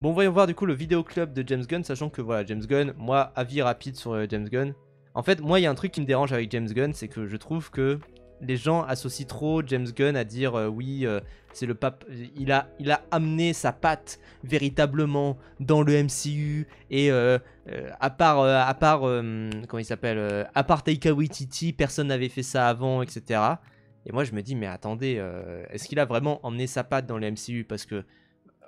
Bon, voyons voir du coup le vidéo club de James Gunn, sachant que voilà, James Gunn, moi, avis rapide sur James Gunn. En fait, moi, il y a un truc qui me dérange avec James Gunn, c'est que je trouve que les gens associent trop James Gunn à dire oui, c'est le pape, il a amené sa patte véritablement dans le MCU et comment il s'appelle, à part Taika Waititi, personne n'avait fait ça avant, etc. Et moi, je me dis, mais attendez, est-ce qu'il a vraiment emmené sa patte dans le MCU? Parce que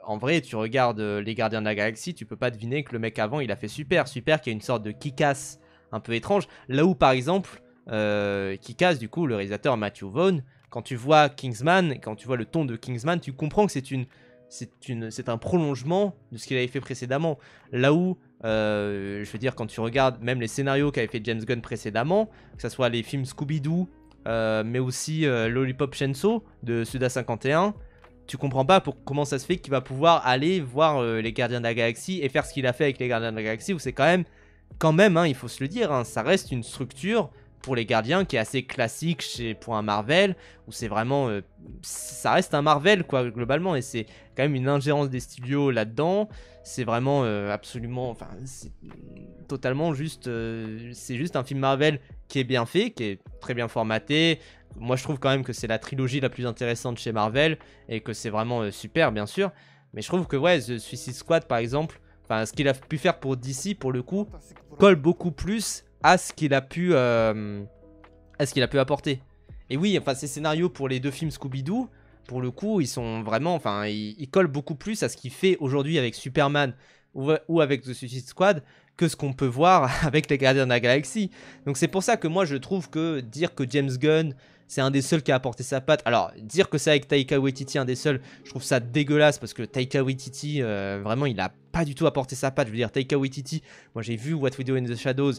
en vrai, tu regardes les Gardiens de la Galaxie, tu peux pas deviner que le mec avant, il a fait Super. Super qui a une sorte de kick-ass un peu étrange. Là où, par exemple, Kick-Ass, du coup, le réalisateur Matthew Vaughn, quand tu vois Kingsman, quand tu vois le ton de Kingsman, tu comprends que c'est un prolongement de ce qu'il avait fait précédemment. Là où, je veux dire, quand tu regardes même les scénarios qu'avait fait James Gunn précédemment, que ce soit les films Scooby-Doo, mais aussi Lollipop Chainsaw de Suda 51, tu comprends pas comment ça se fait qu'il va pouvoir aller voir les Gardiens de la Galaxie et faire ce qu'il a fait avec les Gardiens de la Galaxie, où c'est quand même hein, il faut se le dire, hein, ça reste une structure pour les Gardiens qui est assez classique pour un Marvel, où c'est vraiment, ça reste un Marvel quoi globalement, et c'est quand même une ingérence des studios là-dedans. C'est vraiment absolument, enfin c'est totalement juste, c'est juste un film Marvel qui est bien fait, qui est très bien formaté. Moi, je trouve quand même que c'est la trilogie la plus intéressante chez Marvel et que c'est vraiment super, bien sûr. Mais je trouve que, ouais, The Suicide Squad, par exemple, enfin, ce qu'il a pu faire pour DC, pour le coup, colle beaucoup plus à ce qu'il a pu, apporter. Et oui, enfin, ces scénarios pour les deux films Scooby-Doo, pour le coup, ils sont vraiment, enfin, ils collent beaucoup plus à ce qu'il fait aujourd'hui avec Superman ou avec The Suicide Squad que ce qu'on peut voir avec les Gardiens de la Galaxie. Donc c'est pour ça que moi je trouve que dire que James Gunn c'est un des seuls qui a apporté sa patte. Alors, dire que c'est avec Taika Waititi un des seuls, je trouve ça dégueulasse parce que Taika Waititi, vraiment, il a pas du tout apporté sa patte. Je veux dire, Taika Waititi, moi j'ai vu What We Do in the Shadows,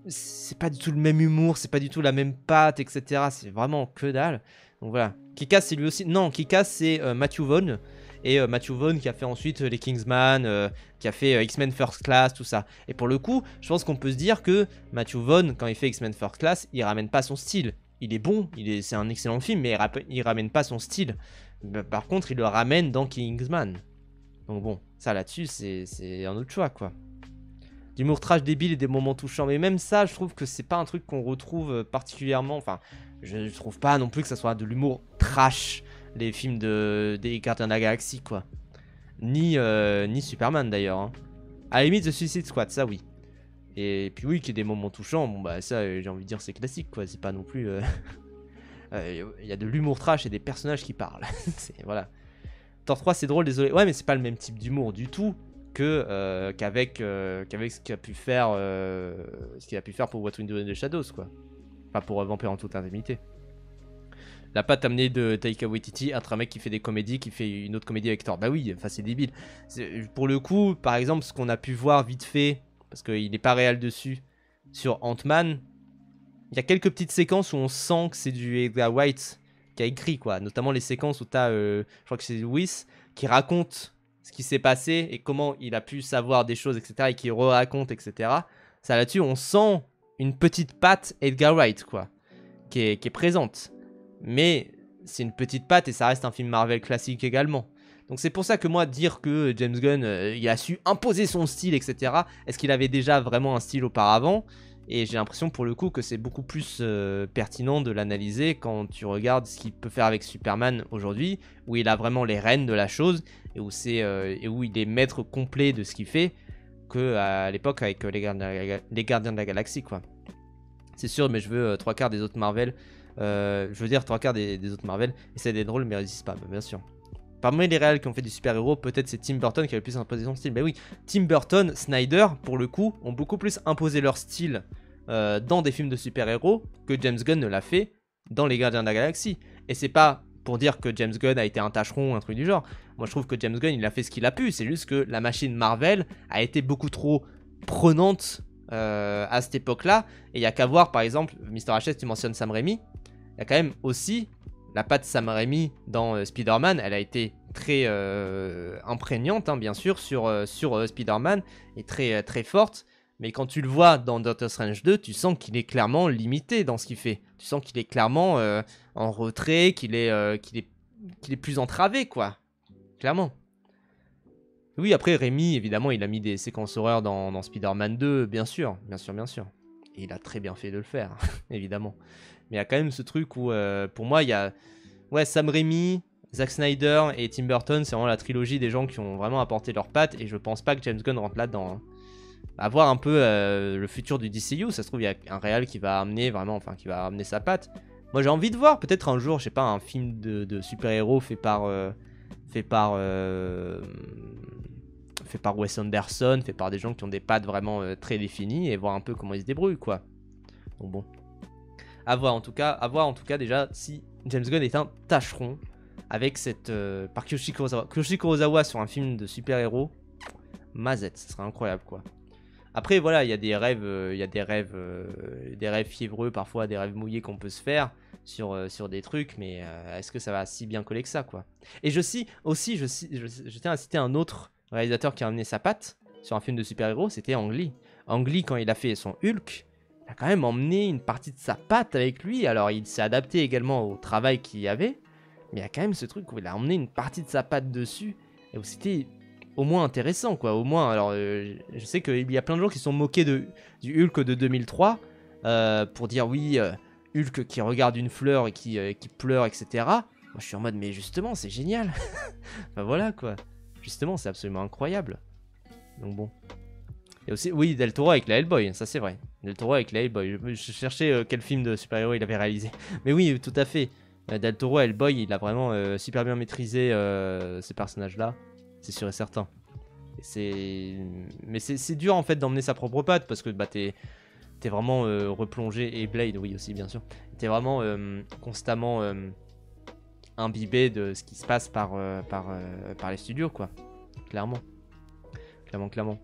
c'est pas du tout le même humour, c'est pas du tout la même patte, etc. C'est vraiment que dalle. Donc voilà. Kikas, c'est lui aussi. Non, Kikas, c'est Matthew Vaughn. Et Matthew Vaughn qui a fait ensuite les Kingsman, qui a fait X-Men First Class, tout ça. Et pour le coup, je pense qu'on peut se dire que Matthew Vaughn, quand il fait X-Men First Class, il ramène pas son style. Il est bon, c'est un excellent film, mais il ramène pas son style. Par contre, il le ramène dans Kingsman. Donc bon, ça là-dessus, c'est un autre choix, quoi. D'humour trash débile et des moments touchants. Mais même ça, je trouve que c'est pas un truc qu'on retrouve particulièrement. Enfin, je trouve pas non plus que ça soit de l'humour trash, les films des Gardiens de la Galaxie, quoi. Ni Superman, d'ailleurs. Hein. À la limite, The Suicide Squad, ça oui. Et puis oui, qu'il y ait des moments touchants, bon bah ça, j'ai envie de dire, c'est classique, quoi. C'est pas non plus... y a de l'humour trash et des personnages qui parlent. Voilà. Thor 3 c'est drôle, désolé. Ouais, mais c'est pas le même type d'humour du tout qu'avec ce qu'il a pu faire pour What We Do in the Shadows, quoi. Enfin, pour Vampire en toute intimité. La patte amenée de Taika Waititi, un mec qui fait des comédies, qui fait une autre comédie avec Thor. Bah oui, enfin c'est débile. Pour le coup, par exemple, ce qu'on a pu voir vite fait, parce qu'il n'est pas réel dessus, sur Ant-Man, il y a quelques petites séquences où on sent que c'est du Edgar Wright qui a écrit, quoi. Notamment les séquences où t'as, je crois que c'est Louis, qui raconte ce qui s'est passé et comment il a pu savoir des choses, etc. et qui re-raconte, etc. Ça là-dessus, on sent une petite patte Edgar Wright, quoi, qui est présente. Mais c'est une petite patte et ça reste un film Marvel classique également. Donc c'est pour ça que moi, dire que James Gunn, il a su imposer son style, etc. Est-ce qu'il avait déjà vraiment un style auparavant ? Et j'ai l'impression pour le coup que c'est beaucoup plus pertinent de l'analyser quand tu regardes ce qu'il peut faire avec Superman aujourd'hui, où il a vraiment les rênes de la chose et où il est maître complet de ce qu'il fait, qu'à l'époque avec les Gardiens de la Galaxie, quoi. C'est sûr, mais je veux trois quarts des autres Marvel. Je veux dire trois quarts des autres Marvel. Et c'est des drôles, mais ils résistent pas, bien sûr. Parmi les réels qui ont fait du super-héros, peut-être c'est Tim Burton qui a le plus imposé son style. Mais oui, Tim Burton, Snyder, pour le coup, ont beaucoup plus imposé leur style dans des films de super-héros que James Gunn ne l'a fait dans Les Gardiens de la Galaxie. Et c'est pas pour dire que James Gunn a été un tâcheron ou un truc du genre. Moi, je trouve que James Gunn, il a fait ce qu'il a pu. C'est juste que la machine Marvel a été beaucoup trop prenante à cette époque-là. Et il y a qu'à voir, par exemple, Mr. HS, tu mentionnes Sam Raimi. Il y a quand même aussi la patte Sam Raimi dans Spider-Man, elle a été très imprégnante, hein, bien sûr, sur Spider-Man, et très, très forte. Mais quand tu le vois dans Doctor Strange 2, tu sens qu'il est clairement limité dans ce qu'il fait. Tu sens qu'il est clairement en retrait, qu'il est plus entravé, quoi. Clairement. Oui, après, Rémi, évidemment, il a mis des séquences horreurs dans Spider-Man 2, bien sûr, bien sûr, bien sûr. Et il a très bien fait de le faire, évidemment. Mais il y a quand même ce truc où, pour moi, il y a ouais, Sam Raimi, Zack Snyder et Tim Burton, c'est vraiment la trilogie des gens qui ont vraiment apporté leurs pattes, et je pense pas que James Gunn rentre là-dedans. Hein. À voir un peu le futur du DCU, ça se trouve, il y a un réal qui va amener vraiment, enfin, qui va amener sa patte. Moi, j'ai envie de voir, peut-être un jour, je sais pas, un film de super-héros fait par Wes Anderson, fait par des gens qui ont des pattes vraiment très définies, et voir un peu comment ils se débrouillent, quoi. Donc bon. À voir en tout cas déjà si James Gunn est un tâcheron avec cette par Kiyoshi Kurosawa. Kiyoshi Kurosawa sur un film de super-héros, mazette, ce serait incroyable quoi. Après voilà, il y a des rêves, des rêves fiévreux parfois, des rêves mouillés qu'on peut se faire sur des trucs, mais est-ce que ça va si bien coller que ça quoi. Et je tiens à citer un autre réalisateur qui a amené sa patte sur un film de super-héros, c'était Ang Lee. Ang Lee quand il a fait son Hulk, il a quand même emmené une partie de sa patte avec lui. Alors il s'est adapté également au travail qu'il y avait, mais il y a quand même ce truc où il a emmené une partie de sa patte dessus, et où c'était au moins intéressant quoi. Au moins, alors je sais qu'il y a plein de gens qui sont moqués du Hulk de 2003 pour dire oui, Hulk qui regarde une fleur et qui pleure, etc. Moi je suis en mode mais justement c'est génial. Enfin voilà quoi, justement c'est absolument incroyable. Donc bon. Et aussi, oui, Del Toro avec la Hellboy, ça c'est vrai. Del Toro avec la Hellboy. Je cherchais quel film de super-héros il avait réalisé. Mais oui, tout à fait. Del Toro, Hellboy, il a vraiment super bien maîtrisé ces personnages-là. C'est sûr et certain. Mais c'est dur en fait d'emmener sa propre patte parce que bah, t'es vraiment replongé. Et Blade, oui, aussi, bien sûr. T'es vraiment constamment imbibé de ce qui se passe par les studios, quoi. Clairement. Clairement.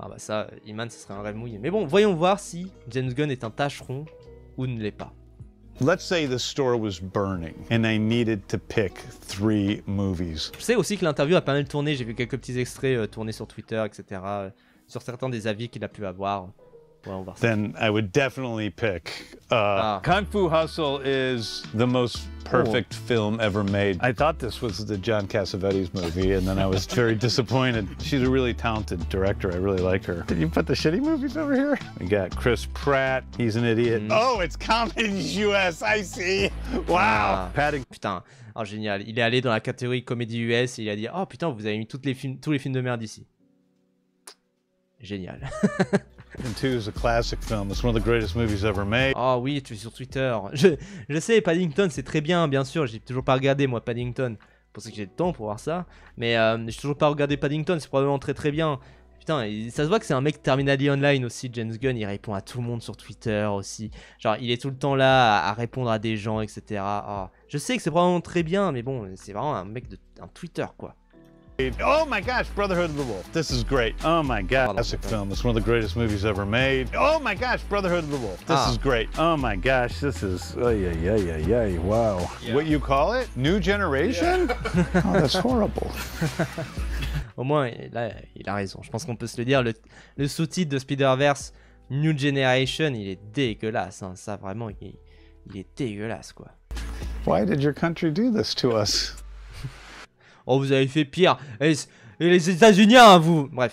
Ah bah ça, Iman, ce serait un rêve mouillé. Mais bon, voyons voir si James Gunn est un tâcheron ou ne l'est pas. Let's say the store was burning and I needed to pick 3 movies. Je sais aussi que l'interview a pas mal tourné, j'ai vu quelques petits extraits tournés sur Twitter, etc. Sur certains des avis qu'il a pu avoir. Ouais, on va voir ça. Then I would definitely pick Kung Fu Hustle is the most perfect film ever made. I thought this was the John Cassavetes movie, and then I was very disappointed. She's a really talented director. I really like her. Did you put the shitty movies over here? We got Chris Pratt. He's an idiot. Oh, it's Comedy US. I see. Wow. Putain, oh, génial. Il est allé dans la catégorie comédie US et il a dit oh putain, vous avez mis tous les films de merde ici. Génial. And 2 is a classic film. It's one of the greatest movies ever made. Oh oui, tu es sur Twitter. Je sais, Paddington, c'est très bien, bien sûr. J'ai toujours pas regardé, moi, Paddington. Pour ça que j'ai le temps pour voir ça. Mais j'ai toujours pas regardé Paddington, c'est probablement très très bien. Putain, ça se voit que c'est un mec Terminally Online aussi, James Gunn. Il répond à tout le monde sur Twitter aussi. Genre, il est tout le temps là à répondre à des gens, etc. Oh, je sais que c'est probablement très bien, mais bon, c'est vraiment un mec un Twitter, quoi. Oh my gosh, Brotherhood of the Wolf. This is great. Oh my god. Classic film. It's one of the greatest movies ever made. Oh my gosh, Brotherhood of the Wolf. This is great. Oh my gosh, this is wow. Yeah. What you call it? New generation? Yeah. Oh, that's horrible. Au moins, là, il a raison. Je pense qu'on peut se le dire. Le sous-titre de Spider-Verse, New Generation, il est dégueulasse. Hein. Ça, vraiment, il est dégueulasse, quoi. Why did your country do this to us? Oh, vous avez fait pire. Et les États-Unis, hein, vous. Bref.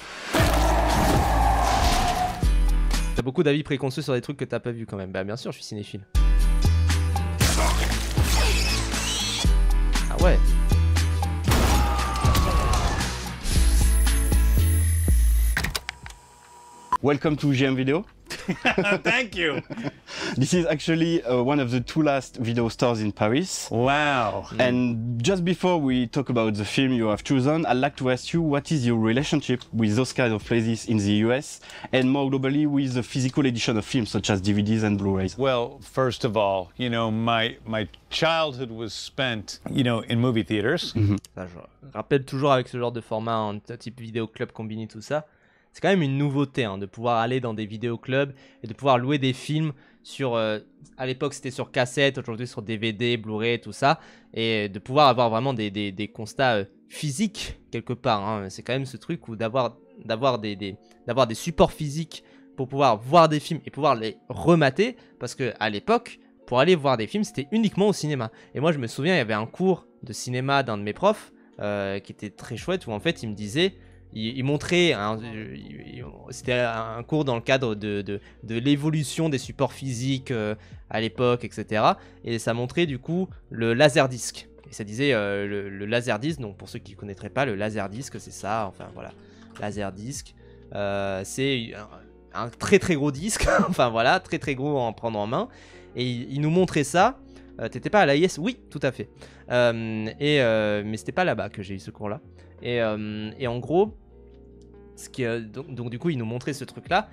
T'as beaucoup d'avis préconçus sur des trucs que t'as pas vu quand même. Bah, bien sûr, je suis cinéphile. Ah ouais. Welcome to GM Video. Thank you. This is actually one of the 2 last video stores in Paris. Wow. And just before we talk about the film you have chosen, I'd like to ask you what is your relationship with those kind of places in the US and more globally with the physical edition of films such as DVDs and Blu-rays? Well, first of all, you know, my childhood was spent, you know, in movie theaters. Ça, je rappelle toujours avec ce genre de format, un type vidéo club combiné, tout ça. C'est quand même une nouveauté hein, de pouvoir aller dans des vidéoclubs et de pouvoir louer des films sur... à l'époque, c'était sur cassette, aujourd'hui sur DVD, Blu-ray, tout ça. Et de pouvoir avoir vraiment des constats physiques quelque part. Hein. C'est quand même ce truc où d'avoir des supports physiques pour pouvoir voir des films et pouvoir les remater. Parce qu'à l'époque, pour aller voir des films, c'était uniquement au cinéma. Et moi, je me souviens, il y avait un cours de cinéma d'un de mes profs. qui était très chouette, où en fait il me disait, il montrait, c'était un cours dans le cadre de l'évolution des supports physiques à l'époque, etc. Et ça montrait du coup le laserdisc. Et ça disait le laserdisc, donc pour ceux qui ne connaîtraient pas, le laserdisc c'est ça, enfin voilà, laserdisc, c'est un très très gros disque, enfin voilà, très très gros à en prendre en main. Et il nous montrait ça. T'étais pas à l'AIS? Oui, tout à fait. Mais c'était pas là-bas que j'ai eu ce cours-là. Et en gros, donc du coup, il nous montrait ce truc-là.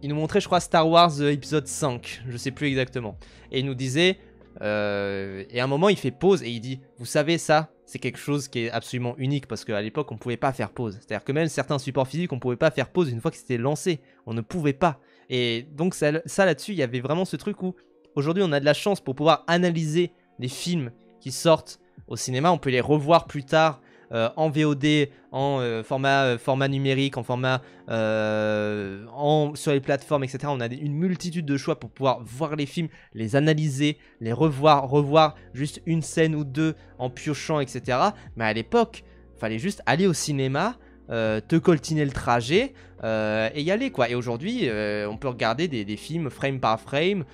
Il nous montrait, je crois, Star Wars épisode 5. Je sais plus exactement. Et il nous disait... et à un moment, il fait pause et il dit, vous savez, ça, c'est quelque chose qui est absolument unique parce qu'à l'époque, on pouvait pas faire pause. C'est-à-dire que même certains supports physiques, on pouvait pas faire pause une fois que c'était lancé. On ne pouvait pas. Et donc ça là-dessus, il y avait vraiment ce truc où aujourd'hui, on a de la chance pour pouvoir analyser les films qui sortent au cinéma. On peut les revoir plus tard en VOD, en format numérique, en format sur les plateformes, etc. On a une multitude de choix pour pouvoir voir les films, les analyser, les revoir juste une scène ou deux en piochant, etc. Mais à l'époque, il fallait juste aller au cinéma, te coltiner le trajet et y aller quoi. Et aujourd'hui on peut regarder des films frame par frame,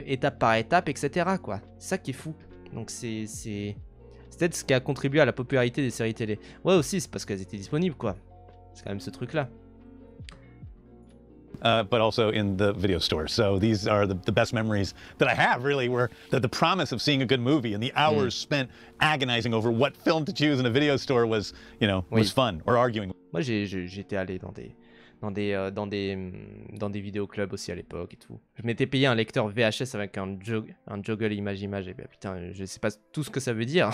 étape par étape, etc. quoi. C'est ça qui est fou. Donc c'est peut-être ce qui a contribué à la popularité des séries télé. Ouais aussi c'est parce qu'elles étaient disponibles quoi. C'est quand même ce truc là. But also in the video store. So these are the best memories that I have, really, were the promise of seeing a good movie and the hours spent agonizing over what film to choose in a video store was, you know, was fun, or arguing. Moi, j'étais allé dans des vidéoclubs aussi à l'époque et tout. Je m'étais payé un lecteur VHS avec un joggle image, et ben, putain, je sais pas tout ce que ça veut dire,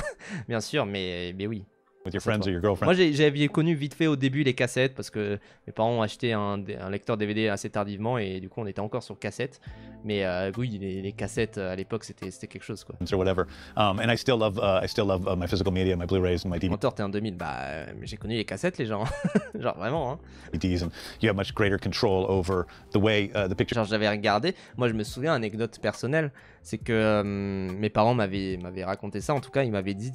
bien sûr, mais oui. With your friends or your girlfriend. Moi, j'avais connu vite fait au début les cassettes parce que mes parents ont acheté un lecteur DVD assez tardivement et du coup, on était encore sur cassette. Mais oui, les cassettes à l'époque, c'était quelque chose quoi. Or whatever. And I still love my physical media, my Blu-rays and my DVDs. Mentor, t'es en 2000, bah, j'ai connu les cassettes, les gens. Genre vraiment, hein. And you have much greater control over the way the picture. Genre, j'avais regardé. Moi, je me souviens, anecdote personnelle, c'est que mes parents m'avaient raconté ça. En tout cas, ils m'avaient dit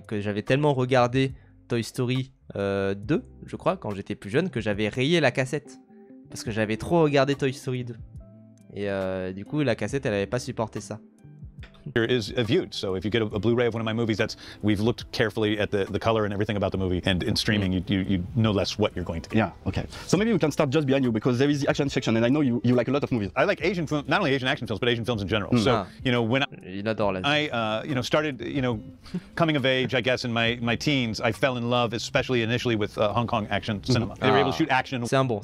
que j'avais tellement regardé Toy Story 2, je crois, quand j'étais plus jeune, que j'avais rayé la cassette. Parce que j'avais trop regardé Toy Story 2. Et du coup, la cassette, elle avait pas supporté ça. Is viewed. So if you get a Blu-ray of one of my movies, we've looked carefully at the color and everything about the movie. And in streaming, you know less what you're going to get. Yeah, okay. So maybe we can start just behind you because there is the action section, and I know you like a lot of movies. I like Asian film, not only Asian action films, but Asian films in general. So you know when I started coming of age, I guess in my teens, I fell in love, especially initially with Hong Kong action cinema. They were able to shoot action. C'est un bon.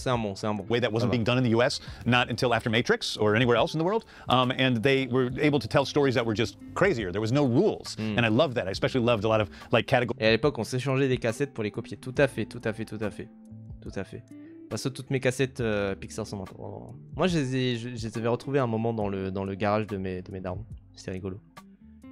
Way that wasn't being done in the U.S. not until after Matrix or anywhere else in the world. And they were able to tell stories that were just crazier. There was no rules, and I loved that. I especially loved a lot of like categories. Et à l'époque, on s'échangeait des cassettes pour les copier. Tout à fait. Parce que toutes mes cassettes Pixar sont maintenant. Moi, je les avais retrouvées un moment dans le garage de mes darons. C'était rigolo.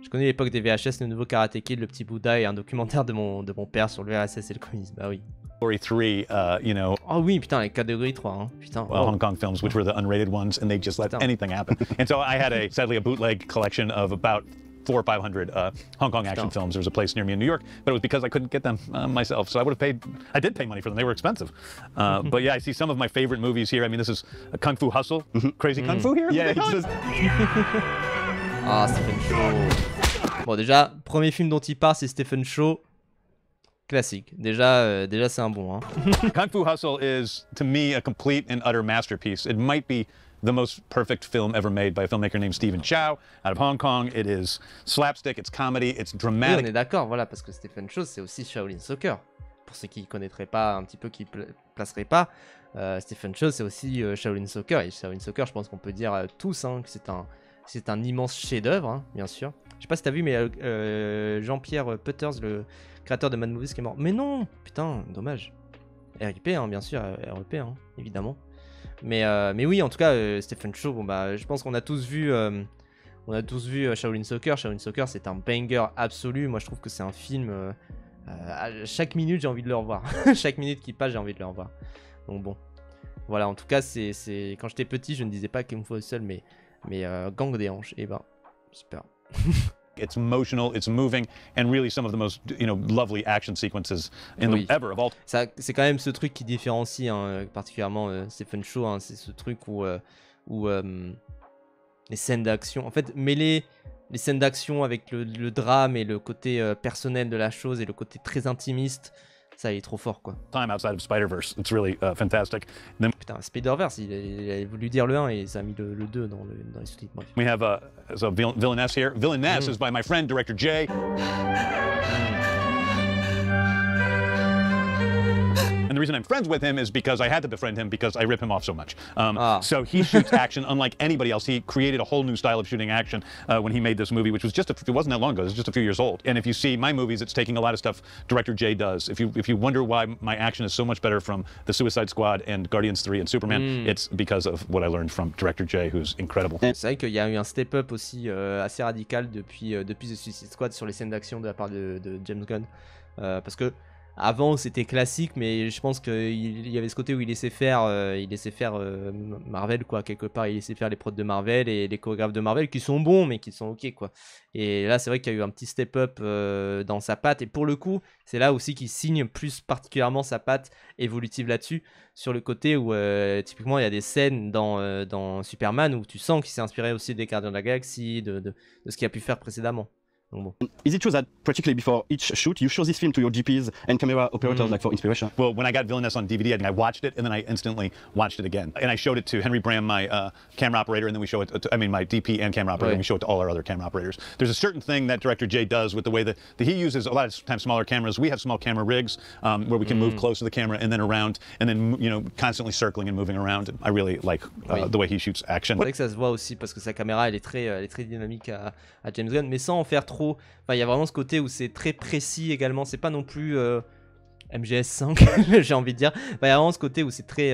Je connais l'époque des VHS, le nouveau Karate Kid, le petit Bouddha et un documentaire de mon père sur le VHS et le communisme. Bah oui. 3, you know. Oh oui, putain, les catégories 3, hein. Putain. Well, Hong Kong films, which were the unrated ones, and they just let anything happen. And so I had sadly a bootleg collection of about 400 or 500 Hong Kong action films. There was a place near me in New York, but it was because I couldn't get them myself. So I did pay money for them. They were expensive. But yeah, I see some of my favorite movies here. I mean, this is Kung Fu Hustle. Crazy Kung Fu here? Yeah, it's just... Ah, Stephen Chow. Bon, déjà, premier film dont il part, c'est Stephen Chow. Classique. Déjà c'est un bon. Hein. Kung Fu Hustle is, to me, a complete and utter masterpiece. It might be the most perfect film ever made by a filmmaker named Stephen Chow out of Hong Kong. It is slapstick, it's comedy, it's dramatic. Oui, on est d'accord, voilà, parce que Stephen Chow, c'est aussi Shaolin Soccer. Pour ceux qui ne connaîtraient pas, un petit peu qui ne placeraient pas, Stephen Chow, c'est aussi Shaolin Soccer. Et Shaolin Soccer, je pense qu'on peut dire tous que c'est un immense chef-d'œuvre, hein, bien sûr. Je sais pas si t'as vu, mais Jean-Pierre Putters, le créateur de Mad Movies, qui est mort. Mais non, putain, dommage. RIP, hein, bien sûr, RIP, hein, évidemment. Mais oui, en tout cas, Stephen Chow, bon, bah, je pense qu'on a tous vu, Shaolin Soccer. Shaolin Soccer, c'est un banger absolu. Moi, je trouve que c'est un film. À chaque minute, j'ai envie de le revoir. Chaque minute qui passe, j'ai envie de le revoir. Donc bon, voilà. En tout cas, c'est quand j'étais petit, je ne disais pas Kung Fu seul, mais Gang des hanches. Et ben, super. It's emotional, it's moving, and really some of the most, lovely action sequences ever of all. C'est quand même ce truc qui différencie particulièrement Stephen Chow, hein, c'est ce truc où les scènes d'action, en fait, mêler les scènes d'action avec le drame et le côté personnel de la chose et le côté très intimiste, ça il est trop fort quoi. Time outside of Spider-Verse, it's really fantastic. Putain, Spider-Verse, il a voulu dire le 1 et ça a mis le 2 dans les sous-titres. Bref. We have Villainess here. Villainess is by my friend, Director J. And the reason I'm friends with him is because I had to befriend him because I rip him off so much. So he shoots action unlike anybody else. He created a whole new style of shooting action when he made this movie, which was it wasn't that long ago. It was just a few years old. And if you see my movies, it's taking a lot of stuff Director J does. If you wonder why my action is so much better from The Suicide Squad and Guardians 3 and Superman, it's because of what I learned from Director J, who's incredible. C'est vrai qu'il y a eu un step-up aussi assez radical depuis The Suicide Squad sur les scènes d'action de la part de James Gunn. Parce que avant c'était classique, mais je pense qu'il y avait ce côté où il laissait faire Marvel quoi, quelque part il laissait faire les prods de Marvel et les chorégraphes de Marvel qui sont bons mais qui sont ok quoi. Et là c'est vrai qu'il y a eu un petit step up dans sa patte, et pour le coup c'est là aussi qu'il signe plus particulièrement sa patte évolutive là-dessus, sur le côté où typiquement il y a des scènes dans Superman où tu sens qu'il s'est inspiré aussi des Gardiens de la Galaxie, de ce qu'il a pu faire précédemment. Is it true that particularly before each shoot, you show this film to your GPs and camera operators like for inspiration? Well, when I got Villainess on DVD, I watched it and then I instantly watched it again. And I showed it to Henry Bram, my camera operator, and then we show it to, my DP and camera operator, and we show it to all our other camera operators. There's a certain thing that Director J does with the way that he uses a lot of times smaller cameras. We have small camera rigs where we can move close to the camera and then around, and then constantly circling and moving around. I really like the way he shoots action. C'est vrai que ça se voit aussi parce que sa caméra elle est très dynamique à James Gunn, mais sans en faire trop. Enfin, il y a vraiment ce côté où c'est très précis également. C'est pas non plus MGS5, j'ai envie de dire. Enfin, il y a vraiment ce côté où c'est très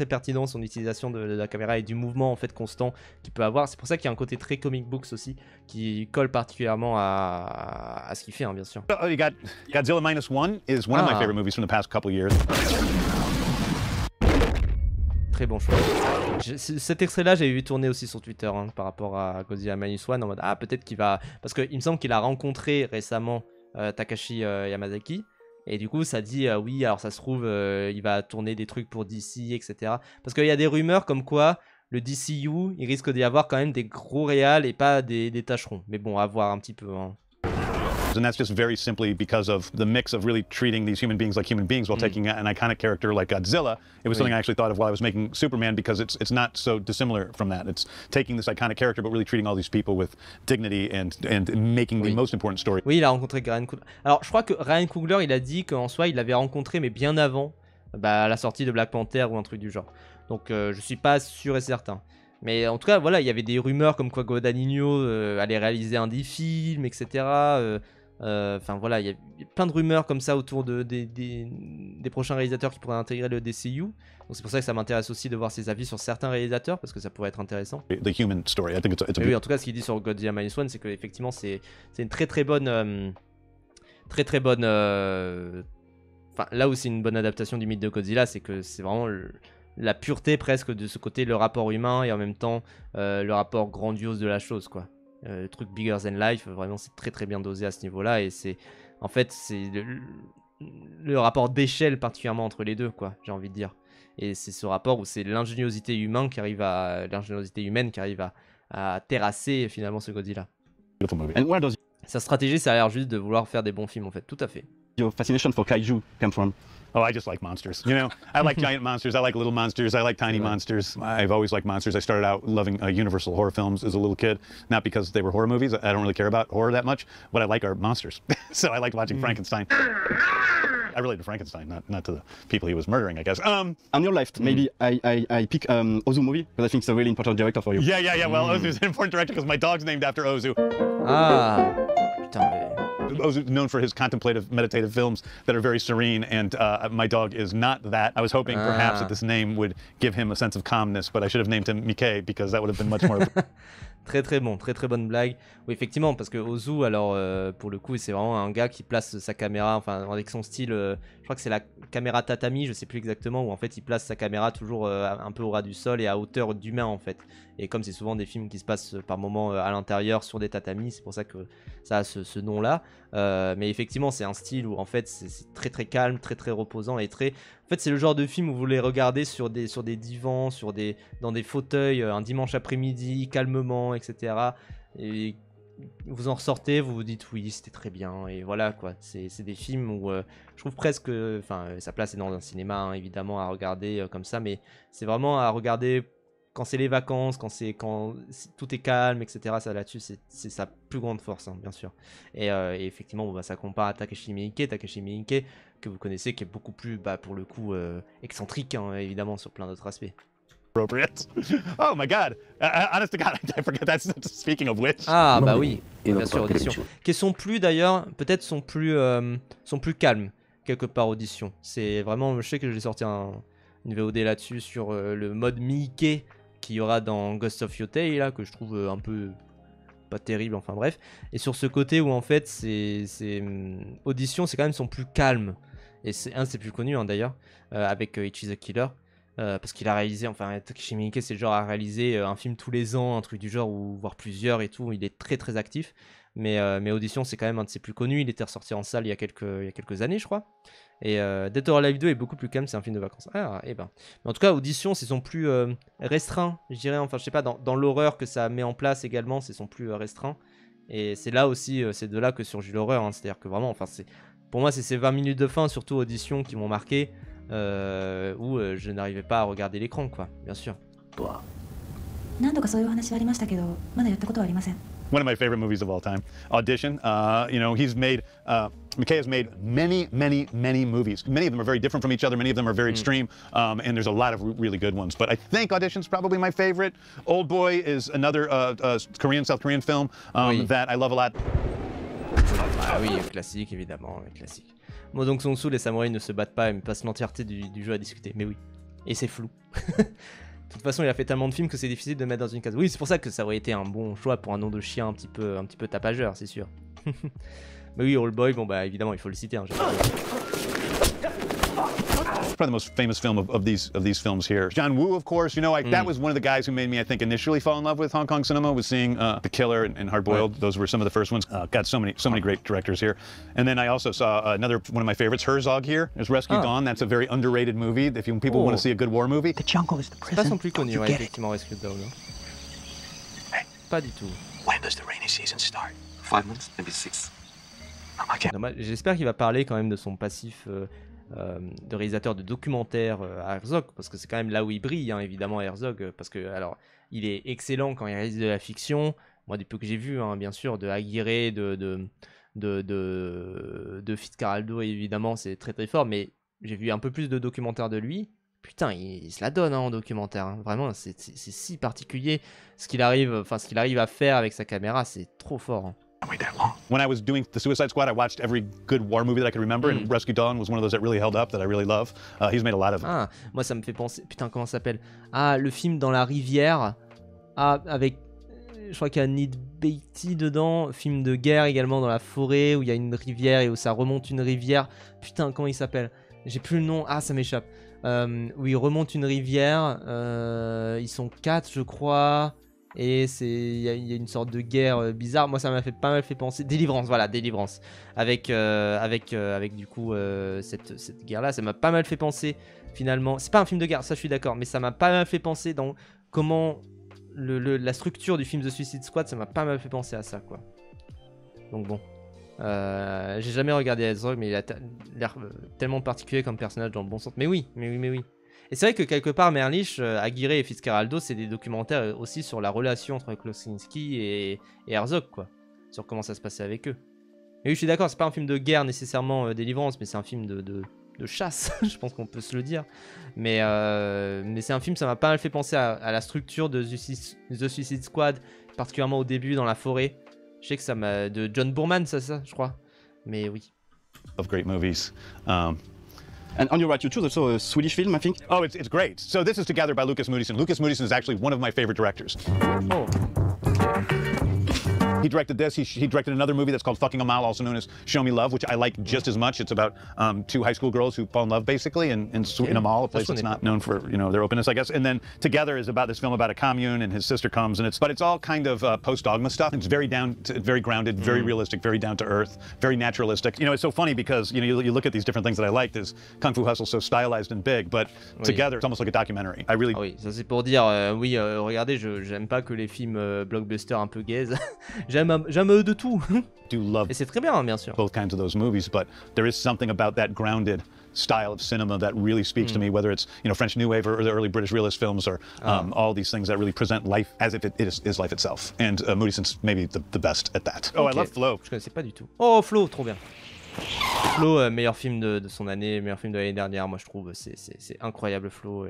pertinent son utilisation de la caméra et du mouvement en fait constant qu'il peut avoir. C'est pour ça qu'il y a un côté très comic books aussi qui colle particulièrement à ce qu'il fait, hein, bien sûr. You got Godzilla Minus One is one of my favorite movies from the past couple years. Très bon choix. Cet extrait-là, j'avais vu tourner aussi sur Twitter par rapport à Godzilla Minus One en mode peut-être qu'il va, parce qu'il me semble qu'il a rencontré récemment Takashi Yamazaki et du coup ça dit oui alors ça se trouve il va tourner des trucs pour DC etc. Parce qu'il y a des rumeurs comme quoi le DCU il risque d'y avoir quand même des gros réals et pas des tâcherons. Mais bon, à voir un petit peu. Hein. And that's just very simply because of the mix of really treating these human beings like human beings while taking an iconic character like Godzilla. It was something I actually thought of while I was making Superman because it's not so dissimilar from that. It's taking this iconic character but really treating all these people with dignity and making the most important story. Oui, il a rencontré Ryan Coogler. Alors, je crois que Ryan Coogler, il a dit qu'en soi, il l'avait rencontré mais bien avant la sortie de Black Panther ou un truc du genre. Donc, je suis pas sûr et certain. Mais en tout cas, voilà, il y avait des rumeurs comme quoi Guadagnino allait réaliser un des films, etc. Enfin voilà, il y a plein de rumeurs comme ça autour des prochains réalisateurs qui pourraient intégrer le DCU. Donc c'est pour ça que ça m'intéresse aussi de voir ses avis sur certains réalisateurs parce que ça pourrait être intéressant. The human story, I think it's a oui, en tout cas, ce qu'il dit sur Godzilla Minus One, c'est que effectivement c'est une très bonne, enfin là où c'est une bonne adaptation du mythe de Godzilla, c'est que c'est vraiment la pureté presque de ce côté, le rapport humain et en même temps le rapport grandiose de la chose quoi. Le truc bigger than life, vraiment c'est très bien dosé à ce niveau-là et c'est en fait c'est le rapport d'échelle particulièrement entre les deux quoi, j'ai envie de dire. Et c'est ce rapport où c'est l'ingéniosité humaine qui arrive à terrasser finalement ce Godzilla. Sa stratégie, ça a l'air juste de vouloir faire des bons films en fait, tout à fait. Your fascination for kaiju come from? Oh, I just like monsters. I like giant monsters. I like little monsters. I like tiny monsters. I've always liked monsters. I started out loving Universal horror films as a little kid, not because they were horror movies. I don't really care about horror that much. What I like are monsters. So I liked watching Frankenstein. I relate to Frankenstein, not to the people he was murdering, I guess. On your left, maybe I pick Ozu movie because I think it's a really important director for you. Yeah. Well, Ozu's an important director because my dog's named after Ozu. Ah, putain, mais... known for his contemplative, meditative films that are very serene, and my dog is not that. I was hoping perhaps that this name would give him a sense of calmness, but I should have named him Mickey because that would have been much more... Très très bon, très très bonne blague. Oui, effectivement, parce que Ozu, alors pour le coup, c'est vraiment un gars qui place sa caméra, enfin avec son style, je crois que c'est la caméra tatami, je sais plus exactement, où en fait il place sa caméra toujours un peu au ras du sol et à hauteur d'humain en fait. Et comme c'est souvent des films qui se passent par moments à l'intérieur sur des tatamis, c'est pour ça que ça a ce nom-là. Mais effectivement, c'est un style où en fait c'est très très calme, très très reposant et très... En fait, c'est le genre de film où vous les regardez sur des divans, dans des fauteuils, un dimanche après-midi, calmement, etc. Et vous en ressortez, vous vous dites oui, c'était très bien. Et voilà quoi, c'est des films où je trouve presque... Enfin, sa place est dans un cinéma, hein, évidemment, à regarder comme ça. Mais c'est vraiment à regarder quand c'est les vacances, quand tout est calme, etc. Ça là-dessus, c'est sa plus grande force, hein, bien sûr. Et effectivement, bah, ça compare à Takashi Miike, que vous connaissez, qui est beaucoup plus, pour le coup, excentrique, hein, évidemment, sur plein d'autres aspects. Appropriate. Oh my god, honest to god, I forget that. Speaking of which. Ah bah oui, bien sûr, Audition. Qui sont plus d'ailleurs, peut-être sont plus calmes, quelque part, Audition. C'est vraiment, je sais que j'ai sorti une VOD là-dessus sur le mode Miike qu'il y aura dans Ghost of Yotei, là, que je trouve un peu pas terrible, enfin bref. Et sur ce côté où en fait, Audition, c'est quand même son plus calme. Et c'est un de ses plus connus, hein, d'ailleurs, avec Ichi the Killer. Parce qu'il a réalisé, enfin Takashi Miike c'est le genre à réaliser un film tous les ans, un truc du genre, ou voire plusieurs et tout, il est très très actif. Mais Audition c'est quand même un de ses plus connus, il était ressorti en salle il y a quelques années je crois. Et Dead or Alive 2 est beaucoup plus calme, c'est un film de vacances. Ah et ben. Mais en tout cas Audition c'est son plus restreint, je dirais, enfin je sais pas, dans l'horreur que ça met en place également, c'est son plus restreint. Et c'est là aussi, c'est de là que surgit l'horreur, hein. C'est-à-dire que vraiment, enfin pour moi c'est ces 20 minutes de fin, surtout Audition, qui m'ont marqué. Où je n'arrivais pas à regarder l'écran, quoi, bien sûr. One of my favorite movies of all time, Audition. You know, Miike has made many movies. Many of them are very different from each other. Many of them are very extreme, and there's a lot of really good ones. But I think Audition's probably my favorite. Old Boy is another South Korean film that I love a lot. Ah oui, classique, évidemment, classique. Moi donc Song Soo, les samouraïs ne se battent pas et me passent l'entièreté du jeu à discuter. Mais oui, et c'est flou. De toute façon, il a fait tellement de films que c'est difficile de mettre dans une case. Oui, c'est pour ça que ça aurait été un bon choix pour un nom de chien un petit peu tapageur, c'est sûr. Mais oui, Old Boy, bon bah évidemment, il faut le citer. Hein, probably the most famous film of these films here. John Woo, of course, you know, that was one of the guys who made me, I think, initially fall in love with Hong Kong cinema, was seeing The Killer and Hard Boiled. Right. Those were some of the first ones. Got so many great directors here. And then I also saw another one of my favorites, Herzog here. There's Rescue Dawn. That's a very underrated movie. If people want to see a good war movie. The jungle is the prison. Pas son plus connu, ouais, effectivement, Rescue Dawn. Hey. Pas du tout. When does the rainy season start? 5 months, maybe 6. Okay. J'espère qu'il va parler quand même de son passif de réalisateur de documentaires à Herzog, parce que c'est quand même là où il brille, hein, évidemment, Herzog, parce que alors il est excellent quand il réalise de la fiction. Moi, du peu que j'ai vu, hein, bien sûr, de Aguirre, de Fitzcarraldo, évidemment, c'est très très fort, mais j'ai vu un peu plus de documentaires de lui. Putain, il se la donne, hein, en documentaire, hein. Vraiment, c'est si particulier ce qu'il arrive à faire avec sa caméra, c'est trop fort, hein. When I was doing The Suicide Squad, I watched every good war movie that I could remember, and Rescue Dawn was one of those that really held up, that I really love. He's made a lot of them. Ah, moi ça me fait penser... Putain, comment ça s'appelle? Ah, le film dans la rivière, avec... Je crois qu'il y a Ned Beatty dedans, film de guerre également dans la forêt, où il y a une rivière et où ça remonte une rivière. Putain, comment il s'appelle? J'ai plus le nom, ah ça m'échappe. Où ils remontent une rivière, ils sont 4 je crois... Et il y a une sorte de guerre bizarre. Moi, ça m'a pas mal fait penser. Délivrance, voilà, Délivrance. Avec du coup cette guerre-là, ça m'a pas mal fait penser finalement. C'est pas un film de guerre, ça je suis d'accord, mais ça m'a pas mal fait penser dans comment la structure du film The Suicide Squad, ça m'a pas mal fait penser à ça, quoi. Donc bon. J'ai jamais regardé Herzog, mais il a l'air tellement particulier comme personnage dans le bon sens. Mais oui. Et c'est vrai que quelque part, Merlich, Aguirre et Fitzcarraldo, c'est des documentaires aussi sur la relation entre Klosinski et Herzog, quoi. Sur comment ça se passait avec eux. Et oui, je suis d'accord, c'est pas un film de guerre nécessairement, Délivrance, mais c'est un film de chasse, je pense qu'on peut se le dire. Mais c'est un film, ça m'a pas mal fait penser à la structure de The Suicide Squad, particulièrement au début, dans la forêt. Je sais que ça m'a... De John Boorman, ça, je crois. Mais oui. Of great movies. And on your right, you chose also a Swedish film, I think? Oh, it's great. So this is Together by Lukas Moodysson. Lukas Moodysson is actually one of my favorite directors. Oh. He directed this. He directed another movie that's called Fucking Amal, also known as Show Me Love, which I like just as much. It's about two high school girls who fall in love, basically, in Amal, a place that's not known for their openness, I guess. And then Together is about this film about a commune, and his sister comes, and it's all kind of post-dogma stuff. It's very grounded, very realistic, very down to earth, very naturalistic. It's so funny because you look at these different things that I like. There's Kung Fu Hustle, so stylized and big, but Together, it's almost like a documentary. I really. Ah oui, ça c'est pour dire, regardez, j'aime pas que les films blockbusters un peu gaze. J'aime de tout. Do love. Et c'est très bien, bien sûr. Both kinds of those movies, but there is something about that grounded style of cinema that really speaks to me, whether it's French New Wave or the early British realist films or all these things that really present life as if it is life itself. And Moodyson's maybe the best at that. Oh, okay. I love Flow. Je connaissais pas du tout. Oh, Flow, trop bien. Flow, meilleur film de son année, meilleur film de l'année dernière, moi je trouve. C'est incroyable, Flow.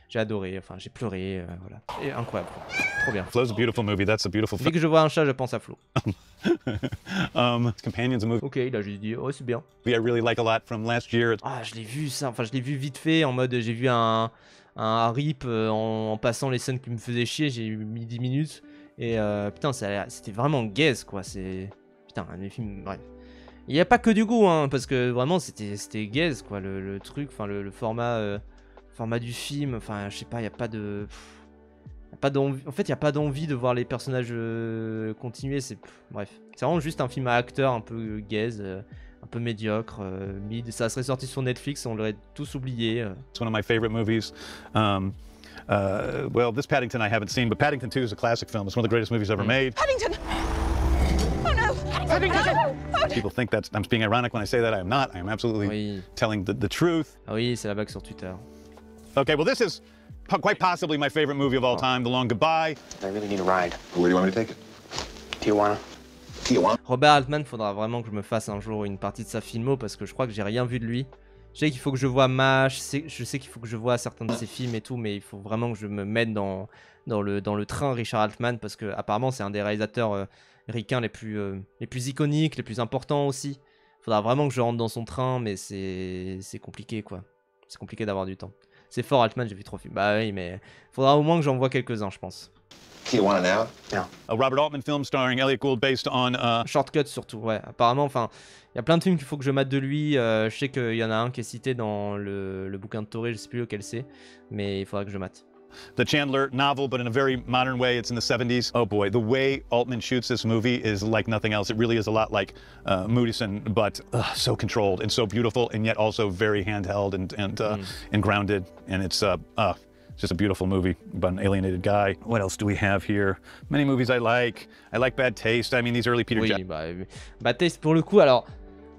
J'ai adoré, enfin j'ai pleuré, voilà. Et incroyable, trop bien. Flow's a beautiful movie, that's a beautiful film. Dès que je vois un chat, je pense à Flow. Companions, a movie. Ok, il a juste dit, oh c'est bien. I really like a lot from last year. Ah, je l'ai vu ça, enfin je l'ai vu vite fait, en mode j'ai vu un rip en passant les scènes qui me faisaient chier, j'ai mis 10 minutes. Et putain, c'était vraiment gaze quoi, putain, les films, bref. Il n'y a pas que du goût, hein, parce que vraiment c'était gaze quoi, le truc, enfin le format du film, enfin je sais pas, il n'y a pas de... En fait, il n'y a pas d'envie de voir les personnages continuer, bref. C'est vraiment juste un film à acteurs un peu gaze, un peu médiocre, mid. Ça serait sorti sur Netflix, on l'aurait tous oublié. It's one of my favorite movies. Well, this Paddington I haven't seen, but Paddington 2 is a classic film. It's one of the greatest movies ever made. Paddington! Oh no! Paddington! No! People think that I'm being ironic when I say that. I am not. I am absolutely telling the truth. Ah oui, c'est la blague sur Twitter. Okay, well this is quite possibly my favorite movie of all time, The Long Goodbye. I really need a ride. Where do you want me to take it? Tijuana. Tijuana? Robert Altman, faudra vraiment que je me fasse un jour une partie de sa filmo parce que je crois que j'ai rien vu de lui. Je sais qu'il faut que je vois MASH, je sais qu'il faut que je vois certains de ses films et tout, mais il faut vraiment que je me mette dans le train Richard Altman parce que apparemment c'est un des réalisateurs ricains les plus iconiques, les plus importants aussi. Faudra vraiment que je rentre dans son train, mais c'est compliqué quoi. C'est compliqué d'avoir du temps. C'est fort Altman, j'ai vu 3 films. Bah oui, mais faudra au moins que j'en vois quelques-uns, je pense. Tijuana now? Yeah. A Robert Altman film starring Elliot Gould based on... Shortcut surtout, ouais. Apparemment, enfin, il y a plein de films qu'il faut que je mate de lui. Je sais qu'il y en a un qui est cité dans le bouquin de Toré, je sais plus lequel c'est, mais il faudra que je mate. The Chandler novel, but in a very modern way. It's in the 70s. Oh boy, the way Altman shoots this movie is like nothing else. It really is a lot like Moodysson, but so controlled and so beautiful, and yet also very handheld and grounded. And it's just a beautiful movie about an alienated guy. What else do we have here? Many movies I like. I like Bad Taste. I mean, these early Peter Jackson. Oui, Bad Taste pour le coup. Alors,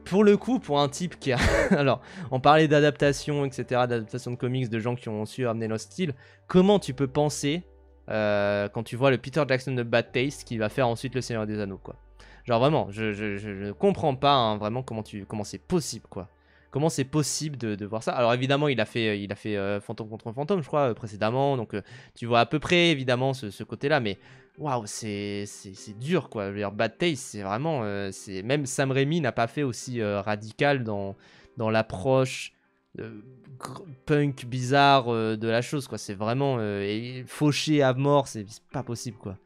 pour un type qui a... Alors, on parlait d'adaptation, etc., d'adaptation de comics, de gens qui ont su amener leur style. Comment tu peux penser, quand tu vois le Peter Jackson de Bad Taste, qui va faire ensuite Le Seigneur des Anneaux, quoi. Genre vraiment, je ne comprends pas hein, vraiment comment c'est possible, quoi. Comment c'est possible de voir ça. Alors évidemment, il a fait Fantôme contre Fantôme, je crois, précédemment. Donc tu vois à peu près, évidemment, ce côté-là. Mais waouh, c'est dur, quoi. Je veux dire, Bad Taste, c'est vraiment... même Sam Raimi n'a pas fait aussi radical dans l'approche punk bizarre de la chose, quoi. C'est vraiment fauché à mort, c'est pas possible, quoi.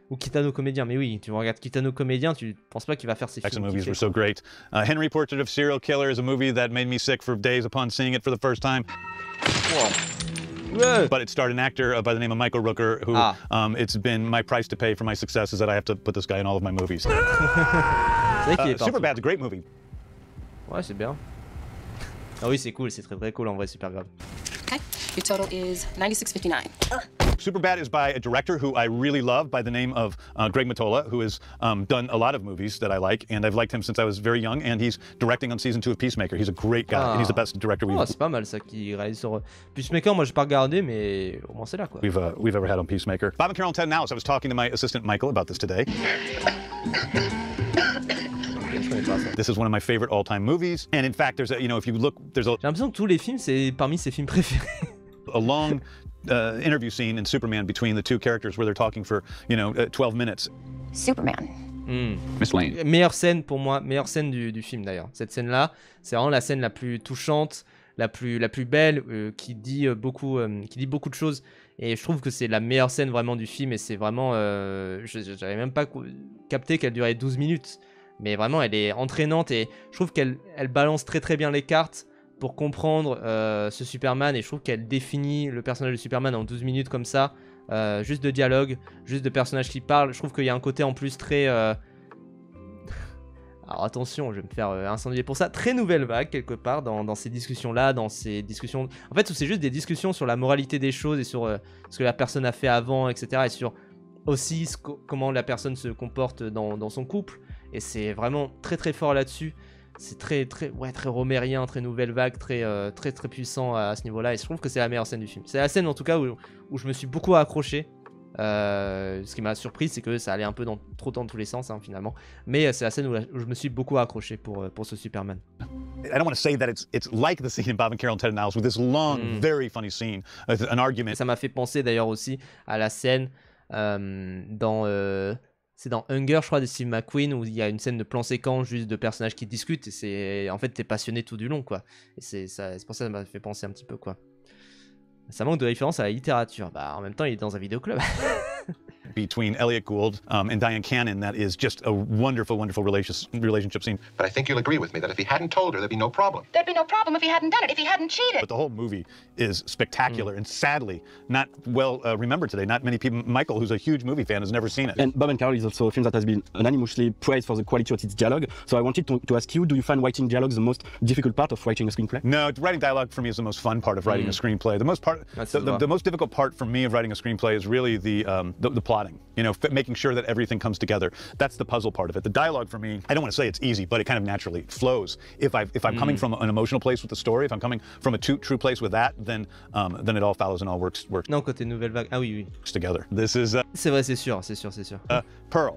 Ou Kitano Comédien, mais oui, tu regardes Kitano Comédien, tu penses pas qu'il va faire ses films. Movies were so great. Henry Portrait of Serial Killer is a movie that made me sick for days upon seeing it for the first time. Wow. But it starred an actor by the name of Michael Rooker, who it's been my price to pay for my success is that I have to put this guy in all of my movies. C'est vrai qu'il est partout. Superbad's a great movie. Ouais, c'est bien. Ah oui, c'est cool, c'est très très cool en vrai, super grave. Okay, your total is $96.59. Superbad is by a director who I really love by the name of Greg Mottola, who has done a lot of movies that I like, and I've liked him since I was very young, and he's directing on season 2 of Peacemaker. He's a great guy, and he's the best director we've... c'est pas mal ça qui réalise sur Peacemaker. Moi, j'ai pas regardé, mais au moins c'est là, quoi. We've ever had on Peacemaker. Bob and Carol and Ted Now. I was talking to my assistant Michael about this today. This is one of my favorite all-time movies, and in fact, there's a, if you look, there's a... J'ai l'impression que tous les films, c'est parmi ses films préférés. A long interview scene in Superman between the two characters where they're talking for, 12 minutes. Superman, Miss Lane. Meilleure scène pour moi, meilleure scène du film d'ailleurs. Cette scène-là, c'est vraiment la scène la plus touchante, la plus belle, qui dit beaucoup de choses. Et je trouve que c'est la meilleure scène vraiment du film. Et c'est vraiment, j'avais même pas capté qu'elle durait 12 minutes. Mais vraiment, elle est entraînante et je trouve qu'elle balance très très bien les cartes pour comprendre ce Superman. Et je trouve qu'elle définit le personnage de Superman en 12 minutes comme ça. Juste de dialogue, juste de personnages qui parlent. Je trouve qu'il y a un côté en plus très... Alors attention, je vais me faire incendier pour ça. Très nouvelle vague quelque part dans ces discussions-là, dans ces discussions... En fait, c'est juste des discussions sur la moralité des choses et sur ce que la personne a fait avant, etc. Et sur aussi comment la personne se comporte dans son couple. Et c'est vraiment très très fort là-dessus. C'est très romérien, très nouvelle vague, très puissant à ce niveau-là. Et je trouve que c'est la meilleure scène du film. C'est la scène en tout cas où je me suis beaucoup accroché. Ce qui m'a surpris, c'est que ça allait un peu trop dans tous les sens finalement. Mais c'est la scène où je me suis beaucoup accroché pour ce Superman. I don't want to say that it's like the scene in Bob and Carol and Ted and Alice with this long, very funny scene, an argument. Ça m'a fait penser d'ailleurs aussi à la scène c'est dans Hunger, je crois, de Steve McQueen, où il y a une scène de plan séquence juste de personnages qui discutent. Et en fait, t'es passionné tout du long, quoi. Et c'est pour ça que ça m'a fait penser un petit peu, quoi. Ça manque de référence à la littérature. Bah, en même temps, il est dans un vidéoclub. Between Elliot Gould and Diane Cannon, that is just a wonderful relationship scene. But I think you'll agree with me that if he hadn't told her, there'd be no problem. There'd be no problem if he hadn't done it, if he hadn't cheated. But the whole movie is spectacular and sadly not well remembered today. Not many people. Michael, who's a huge movie fan, has never seen it. And Bob and Carol is also a film that has been unanimously praised for the quality of its dialogue. So I wanted to ask you, do you find writing dialogue the most difficult part of writing a screenplay? No, writing dialogue for me is the most fun part of writing a screenplay. The most difficult part for me of writing a screenplay is really the plotting. You know, making sure that everything comes together. That's the puzzle part of it. The dialogue for me, I don't want to say it's easy, but it kind of naturally flows. If I'm coming from an emotional place with the story, if I'm coming from a true place with that, then it all follows and all works. Non, côté nouvelle vague. Ah oui. Together. This is. C'est vrai, c'est sûr. Pearl.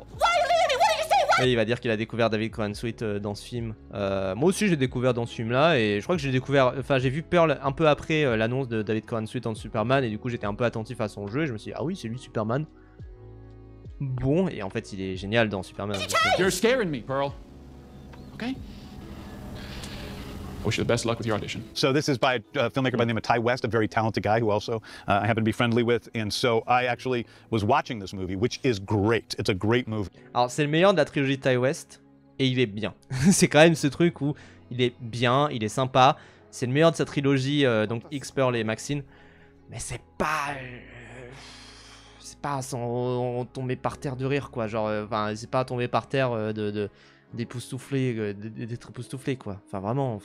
Et il va dire qu'il a découvert David Corenswet dans ce film. Moi aussi, je l'ai découvert dans ce film-là, et je crois que j'ai vu Pearl un peu après l'annonce de David Corenswet en Superman, et du coup, j'étais un peu attentif à son jeu, et je me suis dit, ah oui, c'est lui Superman. Bon, et en fait, il est génial dans Superman. You're scaring me, Pearl. Okay? I wish you the best luck with your audition. So this is by a filmmaker by the name of Ty West, a very talented guy who also I happen to be friendly with. And so I actually was watching this movie, which is great. It's a great movie. Alors, c'est le meilleur de la trilogie de Ty West, et il est bien. C'est quand même ce truc où il est bien, il est sympa. C'est le meilleur de sa trilogie, donc X, Pearl et Maxine. Mais c'est pas sans tomber par terre de rire, quoi. Genre, c'est pas tomber par terre d'époustoufler, d'être époustouflé, quoi. Enfin, vraiment,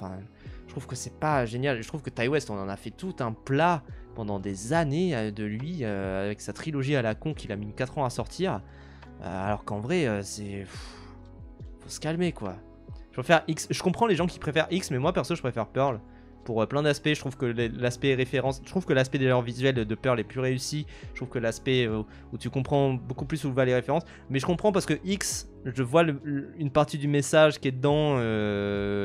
je trouve que c'est pas génial. Je trouve que Ty West, on en a fait tout un plat pendant des années de lui, avec sa trilogie à la con qu'il a mis 4 ans à sortir. Alors qu'en vrai, faut se calmer, quoi. Je préfère X. Je comprends les gens qui préfèrent X, mais moi, perso, je préfère Pearl. Pour plein d'aspects, je trouve que l'aspect référence, je trouve que l'aspect des genres visuels de Pearl est plus réussi. Je trouve que l'aspect où tu comprends beaucoup plus où va les références. Mais je comprends parce que X, je vois une partie du message qui est dedans,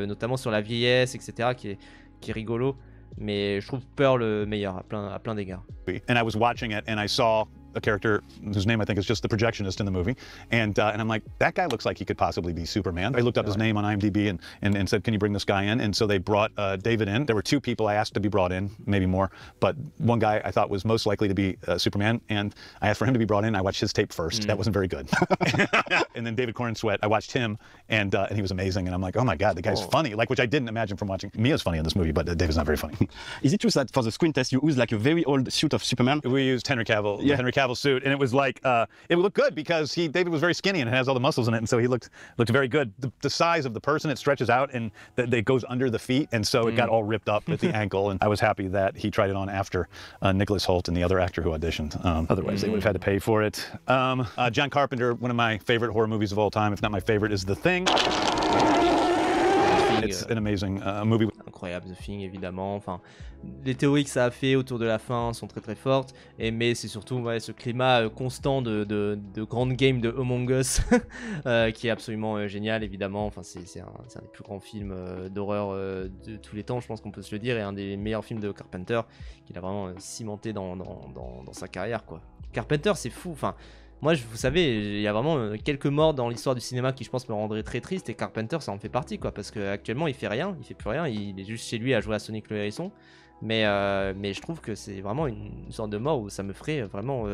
notamment sur la vieillesse, etc., qui est rigolo. Mais je trouve Pearl meilleur à plein d'égards. And I was watching it and I saw a character whose name I think is just the projectionist in the movie, and I'm like, that guy looks like he could possibly be Superman. I looked up his name on IMDb and said, can you bring this guy in? And so they brought David in. There were 2 people I asked to be brought in, maybe more, but one guy I thought was most likely to be Superman, and I asked for him to be brought in. I watched his tape first. That wasn't very good. And then David Corenswet, I watched him, and he was amazing. And I'm like, oh my God, the guy's funny, which I didn't imagine from watching. Mia's funny in this movie, but David's not very funny. Is it true that for the screen test you used like a very old suit of Superman? We used Henry Cavill, the Henry Cavill suit, and it was like it looked good because David was very skinny and it has all the muscles in it, and so he looked very good. The size of the person, it stretches out and it goes under the feet, and so it got all ripped up at the ankle. And I was happy that he tried it on after Nicholas Hoult and the other actor who auditioned. Otherwise, they would have had to pay for it. John Carpenter, one of my favorite horror movies of all time, if not my favorite, is The Thing. It's an amazing movie. Incroyable, The Thing, évidemment. Enfin, les théories que ça a fait autour de la fin sont très très fortes. Mais c'est surtout ce climat constant de grande game de Among Us qui est absolument génial, évidemment. Enfin, c'est un des plus grands films d'horreur de tous les temps, je pense qu'on peut se le dire, et un des meilleurs films de Carpenter qu'il a vraiment cimenté dans sa carrière, quoi. Carpenter, c'est fou. Enfin, Moi, vous savez, il y a vraiment quelques morts dans l'histoire du cinéma qui, je pense, me rendraient très triste. Et Carpenter, ça en fait partie, quoi. Parce qu'actuellement, il fait rien, il fait plus rien. Il est juste chez lui à jouer à Sonic le Hérisson. Mais je trouve que c'est vraiment une sorte de mort où ça me ferait vraiment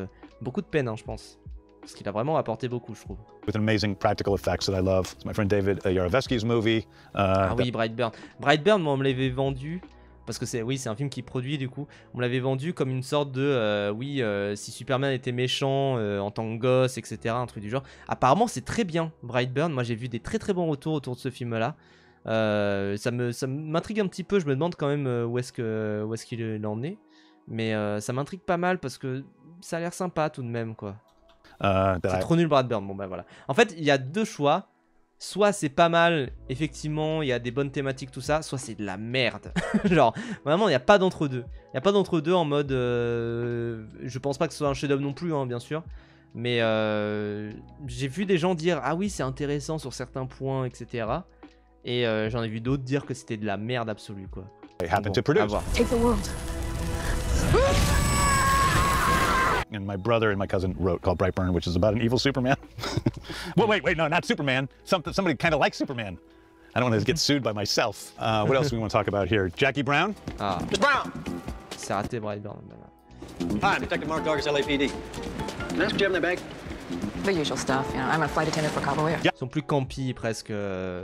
beaucoup de peine, hein, je pense. Parce qu'il a vraiment apporté beaucoup, je trouve. With amazing practical effects that I love. It's my friend David Yarovesky's movie. Ah oui, Brightburn. Brightburn, moi, on me l'avait vendu. Parce que c'est un film qui produit du coup. On me l'avait vendu comme une sorte de si Superman était méchant en tant que gosse, etc. Un truc du genre. Apparemment, c'est très bien, Brightburn. Moi, j'ai vu des très très bons retours autour de ce film-là. Ça m'intrigue un petit peu. Je me demande quand même où est-ce qu'il l'a emmené. Mais ça m'intrigue pas mal parce que ça a l'air sympa tout de même, quoi. C'est trop nul, Brightburn. Bon, bah voilà. En fait, il y a deux choix. Soit c'est pas mal, effectivement, il y a des bonnes thématiques, tout ça, soit c'est de la merde. Genre, vraiment, il n'y a pas d'entre-deux. Il n'y a pas d'entre-deux en mode... je pense pas que ce soit un chef-d'œuvre non plus, hein, bien sûr. Mais j'ai vu des gens dire « Ah oui, c'est intéressant sur certains points, etc. » Et j'en ai vu d'autres dire que c'était de la merde absolue, quoi. Bon, à voir. Take the world. And my brother and my cousin wrote called Brightburn, which is about an evil Superman. Well, wait, no, not Superman. Somebody kind of like Superman. I don't want to get sued by myself. What else do we want to talk about here? Jackie Brown? Ah. Mr. Brown! C'est raté, Brightburn. Hi, Detective Mark Dargis, LAPD. Can I ask what you have in that bag? The usual stuff, you know. I'm a flight attendant for Cabo Air. Ils sont plus campy presque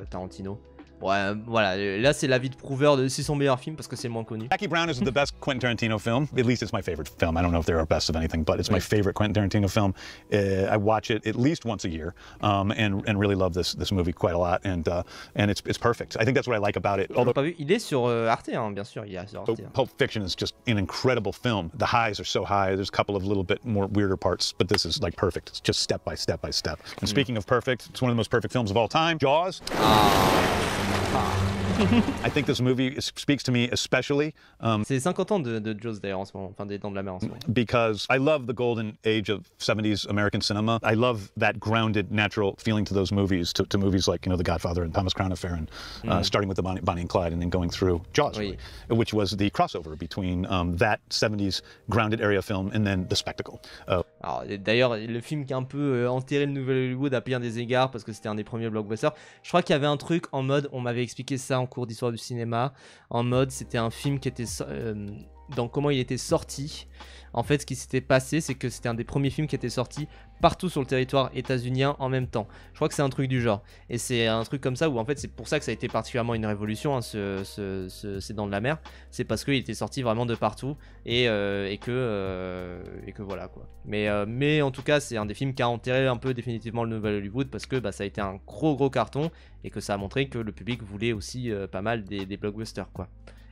Tarantino. Ouais, voilà, là c'est l'avis de prouveur de c'est son meilleur film parce que c'est le moins connu. Jackie Brown is the best Quentin Tarantino film. At least it's my favorite film. I don't know if they're our best of anything, but it's my favorite Quentin Tarantino film. I watch it at least once a year, and really love this movie quite a lot. And it's perfect. I think that's what I like about it. Although pas vu, il est sur Arte, hein, bien sûr, il est sur Arte. Pulp Fiction is just an incredible film. The highs are so high. There's a couple of little bit more weirder parts, but this is like perfect. It's just step by step by step. And speaking of perfect, it's one of the most perfect films of all time. Jaws. I think this movie speaks to me especially. C'est 50 ans de Jaws d'ailleurs en ce moment, enfin des Dents de la Mer en ce moment. Because I love the golden age of 70s American cinema. I love that grounded, natural feeling to those movies, to movies like, The Godfather and Thomas Crown Affair, and starting with the Bonnie and Clyde and then going through Jaws, really, which was the crossover between that 70s grounded area film and then the spectacle. Alors d'ailleurs, le film qui a un peu enterré le nouvel Hollywood à bien des égards parce que c'était un des premiers blockbusters. Je crois qu'il y avait un truc en mode, on m'avait expliqué ça en cours d'histoire du cinéma, en mode c'était un film qui était dans comment il était sorti. En fait, ce qui s'était passé, c'est que c'était un des premiers films qui était sorti partout sur le territoire états-unien en même temps. Je crois que c'est un truc du genre. Et c'est un truc comme ça où en fait c'est pour ça que ça a été particulièrement une révolution, hein, ces Dents de la Mer. C'est parce qu'il était sorti vraiment de partout et que voilà quoi. Mais en tout cas c'est un des films qui a enterré un peu définitivement le nouvel Hollywood parce que ça a été un gros carton et que ça a montré que le public voulait aussi pas mal des blockbusters quoi.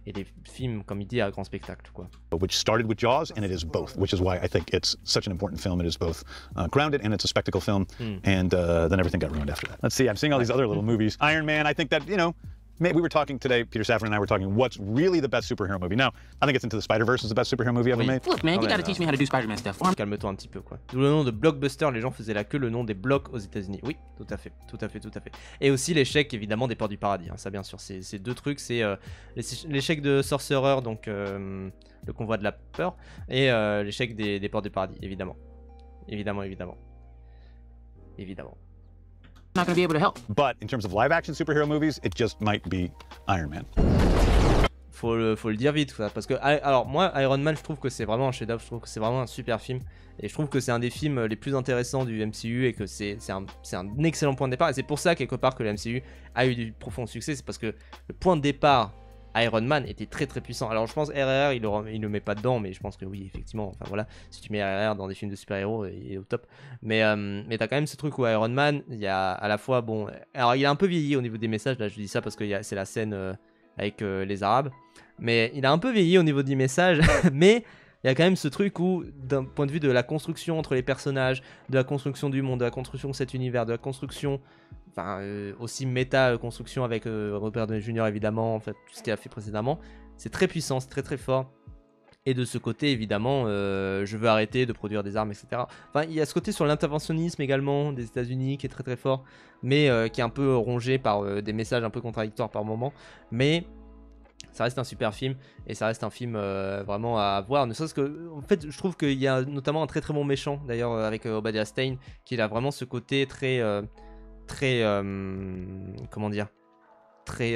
Et des films, comme il dit, à grand spectacle, quoi. Which started with Jaws, and it is both, which is why I think it's such an important film. It is both grounded, and it's a spectacle film, and then everything got ruined after that. Let's see, I'm seeing all these other little movies. Iron Man, I think that, we were talking today, Peter Safran and I were talking, what's really the best superhero movie? Now, I think it's Into the Spider-Verse is the best superhero movie ever made. Look, man, you gotta teach me how to do Spider-Man stuff. Calme-toi un petit peu, quoi. D'où le nom de blockbuster, les gens faisaient là que le nom des blocs aux États-Unis. Oui, tout à fait. Et aussi l'échec, évidemment, des Portes du Paradis, hein, ça bien sûr. C'est deux trucs, c'est l'échec de Sorcerer, donc le convoi de la peur, et l'échec des Portes du Paradis, évidemment. Évidemment. Not gonna be able to help. But in terms of live-action superhero movies, it just might be Iron Man. Faut le dire vite, ça, parce que alors moi Iron Man, je trouve que c'est vraiment un chef-d'œuvre, je trouve que c'est vraiment un super film et je trouve que c'est un des films les plus intéressants du MCU et que c'est un excellent point de départ et c'est pour ça quelque part que le MCU a eu du profond succès, c'est parce que le point de départ Iron Man était très puissant. Alors je pense RRR il le met pas dedans, mais je pense que oui effectivement, enfin voilà, si tu mets RRR dans des films de super-héros il est au top. Mais t'as quand même ce truc où Iron Man, il y a à la fois bon, alors il a un peu vieilli au niveau des messages, là je dis ça parce que c'est la scène avec les Arabes, mais il a un peu vieilli au niveau des messages, mais il y a quand même ce truc où d'un point de vue de la construction entre les personnages, de la construction du monde, de la construction de cet univers, de la construction aussi méta construction avec Robert Downey Jr. évidemment, en fait tout ce qu'il a fait précédemment, c'est très puissant, c'est très fort. Et de ce côté évidemment je veux arrêter de produire des armes, etc. Enfin il y a ce côté sur l'interventionnisme également des États-Unis qui est très fort, mais qui est un peu rongé par des messages un peu contradictoires par moment. Mais ça reste un super film et ça reste un film vraiment à voir. Ne serait-ce que, en fait, je trouve qu'il y a notamment un très très bon méchant d'ailleurs avec Obadiah Stane, qui a vraiment ce côté très, comment dire, très,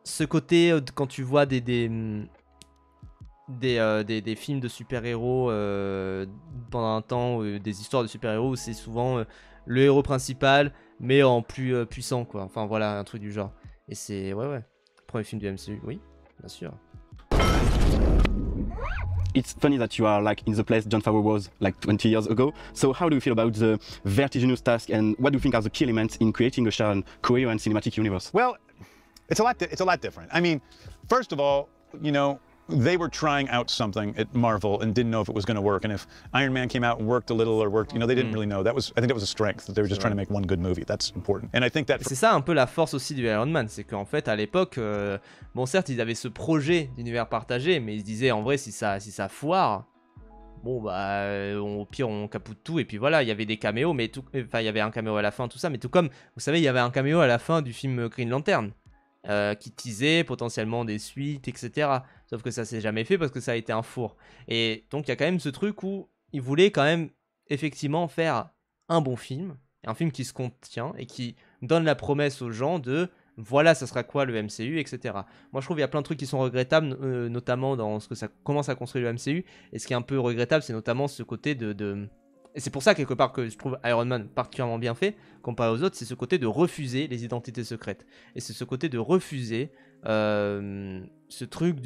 ce côté quand tu vois des films de super-héros pendant un temps, des histoires de super-héros où c'est souvent le héros principal mais en plus puissant quoi, enfin voilà, un truc du genre. Et c'est ouais, premier film du MCU, oui, bien sûr. It's funny that you are like in the place Jon Favreau was like 20 years ago. So how do you feel about the vertiginous task, and what do you think are the key elements in creating a shared coherent cinematic universe? Well, it's a lot different. I mean, first of all, you know, they were trying out something at Marvel and didn't know if it was going to work. And if Iron Man came out and worked a little or worked, you know, they didn't really know. I think that was a strength, that they were just trying to make one good movie. That's important. And I think that... C'est ça un peu la force aussi du Iron Man, c'est qu'en fait à l'époque, bon certes ils avaient ce projet d'univers partagé, mais ils se disaient en vrai si ça foire, bon bah au pire on capoute tout. Et puis voilà, il y avait des caméos, mais tout, enfin il y avait un caméo à la fin, tout ça, mais tout comme, vous savez, il y avait un caméo à la fin du film Green Lantern. Qui teasait potentiellement des suites, etc. Sauf que ça s'est jamais fait parce que ça a été un four. Et donc il y a quand même ce truc où ils voulaient quand même effectivement faire un bon film, un film qui se contient et qui donne la promesse aux gens de voilà ça sera quoi le MCU, etc. Moi je trouve qu'il y a plein de trucs qui sont regrettables, notamment dans ce que ça commence à construire le MCU. Et ce qui est un peu regrettable, c'est notamment ce côté de... Et c'est pour ça quelque part que je trouve Iron Man particulièrement bien fait comparé aux autres, c'est ce côté de refuser les identités secrètes. Et c'est ce côté de refuser ce truc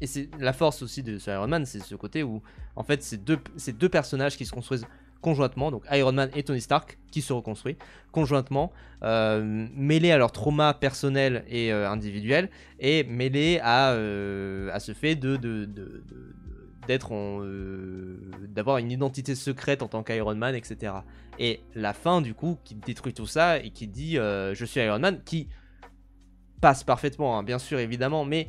et c'est la force aussi de ce Iron Man, c'est ce côté où en fait c'est deux personnages qui se construisent conjointement, donc Iron Man et Tony Stark qui se reconstruisent conjointement, mêlés à leur trauma personnel et individuel, et mêlés à ce fait d'avoir une identité secrète en tant qu'Iron Man, etc. Et la fin du coup qui détruit tout ça et qui dit je suis Iron Man, qui passe parfaitement, hein, bien sûr évidemment, mais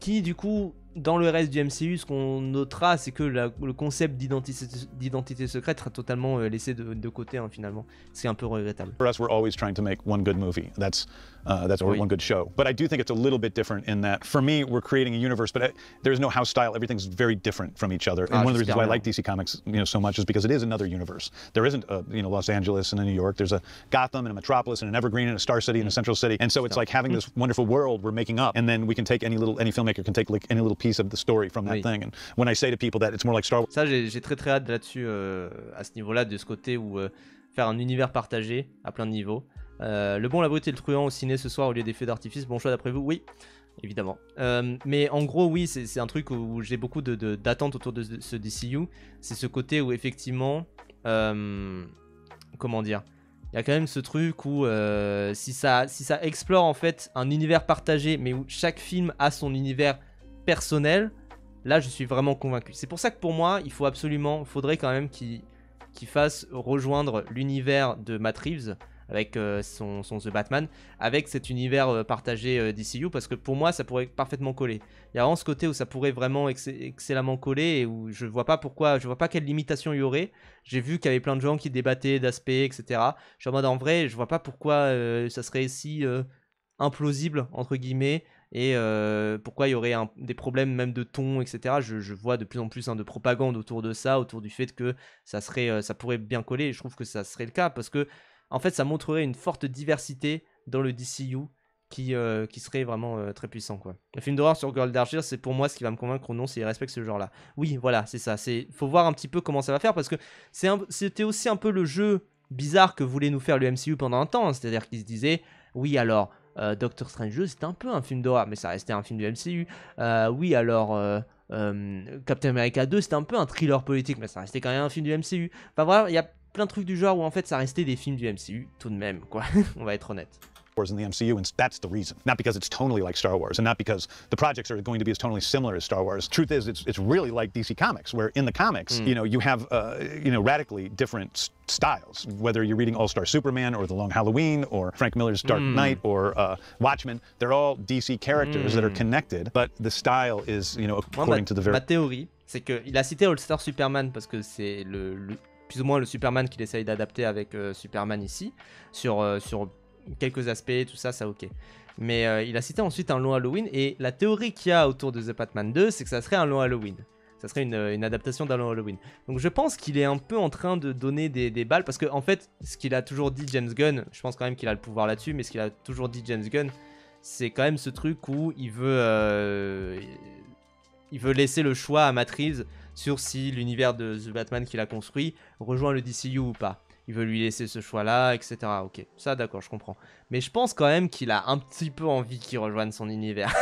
qui du coup dans le reste du MCU, ce qu'on notera, c'est que le concept d'identité secrète sera totalement laissé de côté, hein, finalement. C'est un peu regrettable. For us, we're always trying to make one good movie. That's one good show. But I do think it's a little bit different in that, for me, we're creating a universe, but there's no house style. Everything's very different from each other. And one of the reasons why I like DC Comics, you know, so much is because it is another universe. There isn't a, you know, Los Angeles and a New York. There's a Gotham and a Metropolis and an Evergreen and a Star City and a Central City. And so it's like having this wonderful world we're making up, and then we can take any filmmaker can take like any little piece of the story from that thing. And when I say to people that it's more like Star Wars. Ça, j'ai très hâte là-dessus, à ce niveau-là, de ce côté où faire un univers partagé à plein de niveaux. Le bon, la brute et le truand au ciné ce soir au lieu des feux d'artifice. Bon choix d'après vous, oui, évidemment. Mais en gros, oui, c'est un truc où j'ai beaucoup d'attentes autour de ce DCU. C'est ce côté où effectivement, comment dire, il y a quand même ce truc où si ça explore en fait un univers partagé, mais où chaque film a son univers personnel, là je suis vraiment convaincu. C'est pour ça que pour moi, faudrait quand même qu'il fasse rejoindre l'univers de Matt Reeves avec son The Batman, avec cet univers partagé DCU, parce que pour moi ça pourrait parfaitement coller. Il y a vraiment ce côté où ça pourrait vraiment excellemment coller, et où je vois pas quelle limitation il y aurait. J'ai vu qu'il y avait plein de gens qui débattaient d'aspects, etc. Je suis en mode, en vrai, je vois pas pourquoi ça serait si implausible entre guillemets, et pourquoi il y aurait des problèmes même de ton, etc. Je vois de plus en plus de propagande autour de ça, autour du fait que ça pourrait bien coller, et je trouve que ça serait le cas, parce que en fait ça montrerait une forte diversité dans le DCU qui serait vraiment très puissant, quoi. Le film d'horreur sur Girl d'Argir, c'est pour moi ce qui va me convaincre ou non s'il respecte ce genre là. Oui, voilà, c'est ça, faut voir un petit peu comment ça va faire, parce que c'était aussi un peu le jeu bizarre que voulait nous faire le MCU pendant un temps, hein. C'est-à-dire qu'il se disait, oui alors Doctor Strange 2 c'était un peu un film d'horreur, mais ça restait un film du MCU. Oui alors Captain America 2 c'était un peu un thriller politique, mais ça restait quand même un film du MCU. Enfin voilà, il y a plein de trucs du genre où en fait ça restait des films du MCU tout de même, quoi. On va être honnête. In the MCU, and that's the reason. Not because it's tonally like Star Wars, and not because the projects are going to be as tonally similar as Star Wars. Truth is, it's really like DC Comics, where in the comics, you know, you have radically different styles. Whether you're reading All-Star Superman, or The Long Halloween, or Frank Miller's Dark Knight, or Watchmen, they're all DC characters that are connected, but the style is, you know, according to the very. Ma théorie, c'est qu'il a cité All-Star Superman parce que c'est plus ou moins le Superman qu'il essaye d'adapter avec Superman ici, sur quelques aspects, tout ça, ça ok. Mais il a cité ensuite un long Halloween, et la théorie qu'il y a autour de The Batman 2, c'est que ça serait un long Halloween. Ça serait une adaptation d'un long Halloween. Donc je pense qu'il est un peu en train de donner des balles, parce que en fait, ce qu'il a toujours dit James Gunn, je pense quand même qu'il a le pouvoir là-dessus, mais ce qu'il a toujours dit James Gunn, c'est quand même ce truc où il veut laisser le choix à Matt Reeves sur si l'univers de The Batman qu'il a construit rejoint le DCU ou pas. Il veut lui laisser ce choix-là, etc. Ok, ça d'accord, je comprends. Mais je pense quand même qu'il a un petit peu envie qu'il rejoigne son univers.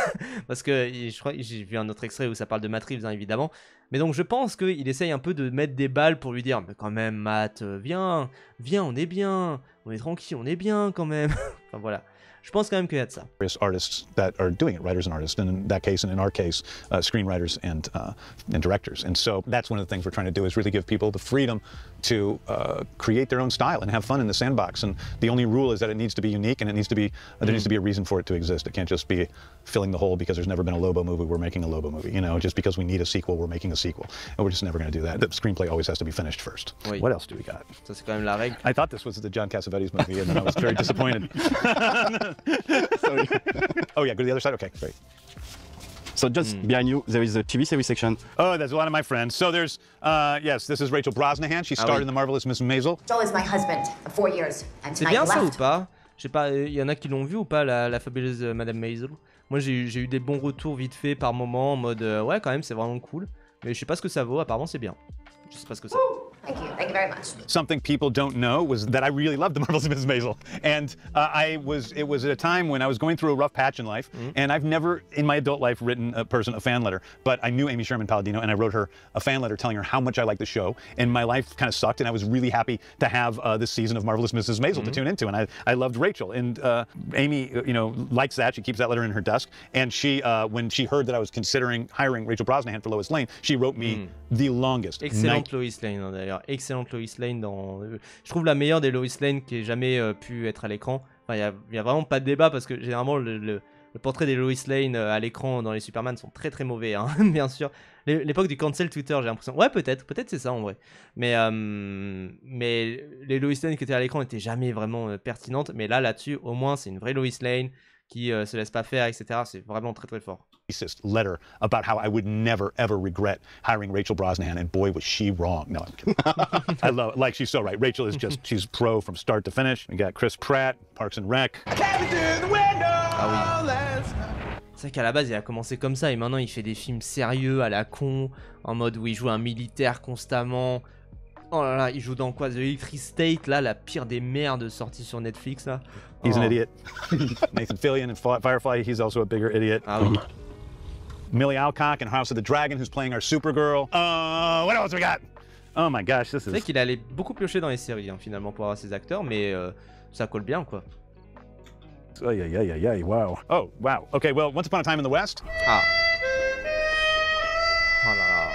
Parce que je crois que j'ai vu un autre extrait où ça parle de Matt Reeves, hein, évidemment. Mais donc je pense qu'il essaye un peu de mettre des balles pour lui dire « Mais quand même, Matt, viens, on est bien, on est tranquille, on est bien quand même. » Enfin voilà. Je pense quand même qu'il y a de ça. Artists that are doing it, writers and artists, and in that case, and in our case, screenwriters and directors. And so that's one of the things we're trying to do is really give people the freedom to create their own style and have fun in the sandbox. And the only rule is that it needs to be unique, and it needs to be there needs to be a reason for it to exist. It can't just be filling the hole because there's never been a Lobo movie. We're making a Lobo movie. You know, just because we need a sequel, we're making a sequel, and we're just never going to do that. The screenplay always has to be finished first. Oui. What else do we got? Ça c'est quand même la règle. I thought this was the John Cassavetes movie, and then I was very disappointed. Sorry. Oh yeah, go to the other side. Okay, great. So just behind you, there is the TV series section. Oh, that's a lot of my friends. So there's, yes, this is Rachel Brosnahan. She starred in The Marvelous Mrs. Maisel. Joel is my husband of 4 years, and C'est tonight bien he ça ou left. pas? Je sais pas, il y en a qui l'ont vu ou pas, la fabuleuse Madame Maisel? Moi j'ai eu des bons retours vite fait par moment en mode ouais quand même c'est vraiment cool. Mais je sais pas ce que ça vaut, apparemment c'est bien. Je sais pas ce que ça vaut. Thank you very much. Something people don't know was that I really loved The Marvelous Mrs. Maisel. And it was at a time when I was going through a rough patch in life, and I've never in my adult life written a person a fan letter, but I knew Amy Sherman Palladino, and I wrote her a fan letter telling her how much I liked the show, and my life kind of sucked, and I was really happy to have this season of Marvelous Mrs. Maisel to tune into, and I loved Rachel, and Amy, you know, likes that. She keeps that letter in her desk, and she, when she heard that I was considering hiring Rachel Brosnahan for Lois Lane, she wrote me the longest. Excellente Lois Lane hein, d'ailleurs, excellente Lois Lane dans... Je trouve la meilleure des Lois Lane qui ait jamais pu être à l'écran. Enfin, il y a vraiment pas de débat parce que généralement le portrait des Lois Lane à l'écran dans les Superman sont très très mauvais, hein, bien sûr. L'époque du cancel Twitter, j'ai l'impression. Ouais, peut-être c'est ça en vrai. Mais les Lois Lane qui étaient à l'écran n'étaient jamais vraiment pertinentes. Mais là-dessus, au moins, c'est une vraie Lois Lane qui se laisse pas faire, etc. C'est vraiment très très fort. Letter about how I would never ever regret hiring Rachel Brosnahan, and boy was she wrong. No, I'm kidding. I love it. Like she's so right. Rachel is just she's pro from start to finish. We got Chris Pratt, Parks and Rec. Ah oui. C'est vrai qu'à la base il a commencé comme ça et maintenant il fait des films sérieux à la con, en mode où il joue un militaire constamment. Oh là là, il joue dans quoi? The Electric State, là, la pire des merdes sorties sur Netflix là. He's an idiot. Nathan Fillion in Firefly, he's also a bigger idiot. Ah oui. Millie Alcock in House of the Dragon, who's playing our Supergirl. What else we got? Oh my gosh, this is... C'est vrai qu'il allait beaucoup piocher dans les séries, hein, finalement, pour avoir ses acteurs, mais ça colle bien, quoi. Oh, yeah, wow. Oh, wow. Okay, well, Once Upon a Time in the West. Ah. Oh là là.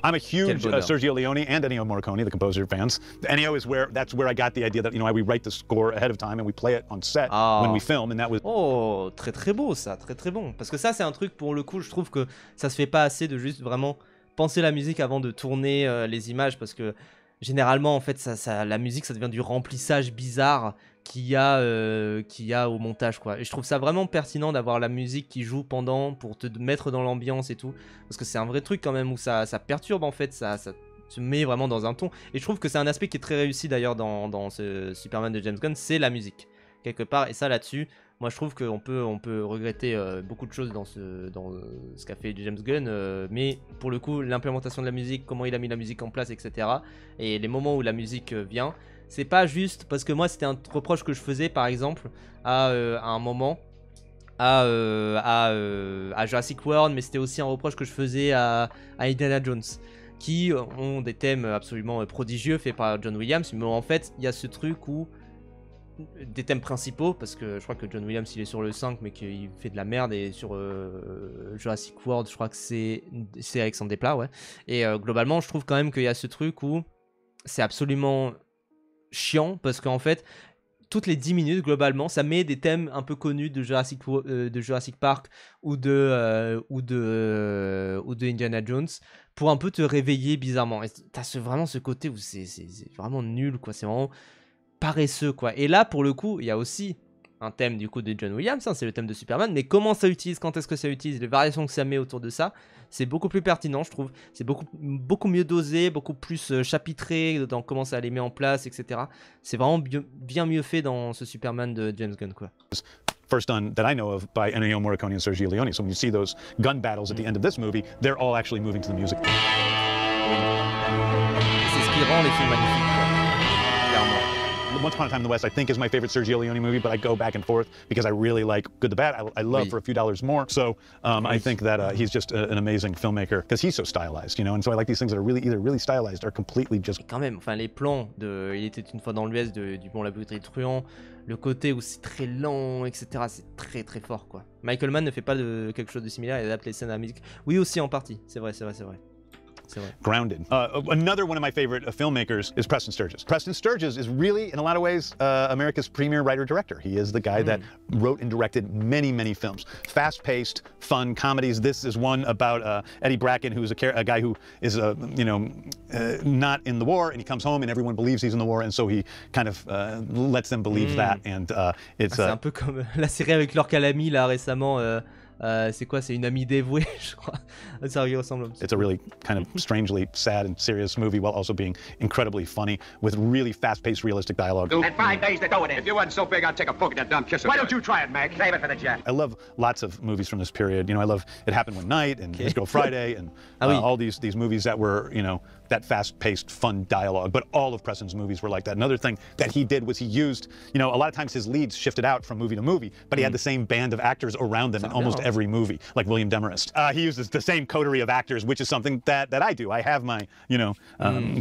I'm a huge Sergio Leone and Ennio Morricone, the composer fans. Ennio is that's where I got the idea that, you know, we write the score ahead of time and we play it on set when we film, and that was... Oh, très très beau ça, très très bon. Parce que ça, c'est un truc, pour le coup, je trouve que ça se fait pas assez de juste vraiment penser la musique avant de tourner les images, parce que généralement, en fait, la musique, ça devient du remplissage bizarre qu'il y a au montage, quoi. Et je trouve ça vraiment pertinent d'avoir la musique qui joue pendant pour te mettre dans l'ambiance et tout, parce que c'est un vrai truc quand même où ça perturbe en fait, ça te met vraiment dans un ton. Et je trouve que c'est un aspect qui est très réussi d'ailleurs dans ce Superman de James Gunn, c'est la musique quelque part. Et ça là-dessus, moi je trouve qu'on peut regretter beaucoup de choses dans ce qu'a fait James Gunn, mais pour le coup l'implémentation de la musique, comment il a mis la musique en place, etc. Et les moments où la musique vient, c'est pas juste, parce que moi c'était un reproche que je faisais par exemple à un moment à Jurassic World, mais c'était aussi un reproche que je faisais à Indiana Jones, qui ont des thèmes absolument prodigieux faits par John Williams, mais en fait il y a ce truc où des thèmes principaux, parce que je crois que John Williams il est sur le 5 mais qu'il fait de la merde, et sur Jurassic World je crois que c'est Alexandre Desplat, ouais. Et globalement je trouve quand même qu'il y a ce truc où c'est absolument chiant, parce qu'en fait toutes les 10 minutes globalement ça met des thèmes un peu connus de Jurassic Park ou de Indiana Jones pour un peu te réveiller bizarrement, et t'as vraiment ce côté où c'est vraiment nul, quoi. C'est vraiment paresseux, quoi. Et là, pour le coup, il y a aussi un thème du coup de John Williams, hein, c'est le thème de Superman, mais comment ça utilise, quand est-ce que ça utilise, les variations que ça met autour de ça, c'est beaucoup plus pertinent, je trouve. C'est beaucoup mieux dosé, beaucoup plus chapitré dans comment ça les met en place, etc. C'est vraiment bien mieux fait dans ce Superman de James Gunn, quoi. First done that I know of by Ennio Morricone and Sergio Leone. So when you see those gun battles at the end of this movie, they're all actually moving to the music. C'est ce qui rend les films magnifiques, quoi. Clairement. Once Upon a Time in the West, I think, is my favorite Sergio Leone movie, but I go back and forth because I really like Good, the Bad. I love For a Few Dollars More. So I think that he's just an amazing filmmaker because he's so stylized, you know. And so I like these things that are really either really stylized or completely just. Et quand même, enfin les plans de Il était une fois dans l'Ouest du Bon, la Brute et le Truand, le côté où c'est très lent, etc. C'est très très fort, quoi. Michael Mann ne fait pas quelque chose de similaire, il adapte les scènes à la musique. Oui, aussi en partie. C'est vrai. Grounded. Another one of my favorite filmmakers is Preston Sturges. Preston Sturges is really, in a lot of ways, America's premier writer-director. He is the guy that wrote and directed many, many films. Fast-paced, fun comedies. This is one about Eddie Bracken, who's a guy who is, not in the war, and he comes home and everyone believes he's in the war, and so he kind of lets them believe that. And it's c'est un peu comme la série avec Laure Calamy là récemment. C'est quoi? C'est une amie dévouée, je crois. Ça lui ressemble un peu. It's a really kind of strangely sad and serious movie while also being incredibly funny with really fast-paced, realistic dialogue. And 5 days to do it in. If you weren't so big, I'd take a poke at that dumb kisser. Why don't you try it, Mac? Save it for the jet. I love lots of movies from this period. You know, I love It Happened One Night and His Girl Friday and all these movies that were, you know, that fast-paced, fun dialogue. But all of Preston's movies were like that. Another thing that he did was he used, you know, a lot of times his leads shifted out from movie to movie, but he had the same band of actors around them in almost every movie, like William Demarest. He uses the same coterie of actors, which is something that I do. I have my, you know,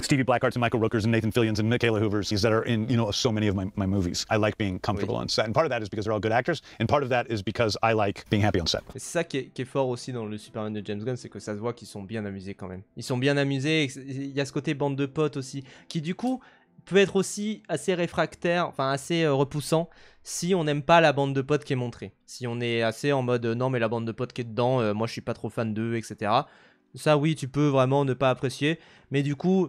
Stevie Blackhearts and Michael Rookers and Nathan Fillions and Michaela Hoovers that are in, you know, so many of my movies. I like being comfortable on set. And part of that is because they're all good actors, and part of that is because I like being happy on set. C'est ça qui est fort aussi dans le Superman de James Gunn, c'est que ça se voit qu'ils sont bien amusés quand même. Ils sont bien amusés, il y a ce côté bande de potes aussi, qui du coup peut être aussi assez réfractaire, enfin assez repoussant, si on n'aime pas la bande de potes qui est montrée. Si on est assez en mode non mais la bande de potes qui est dedans, moi je suis pas trop fan d'eux, etc. Ça oui, tu peux vraiment ne pas apprécier, mais du coup,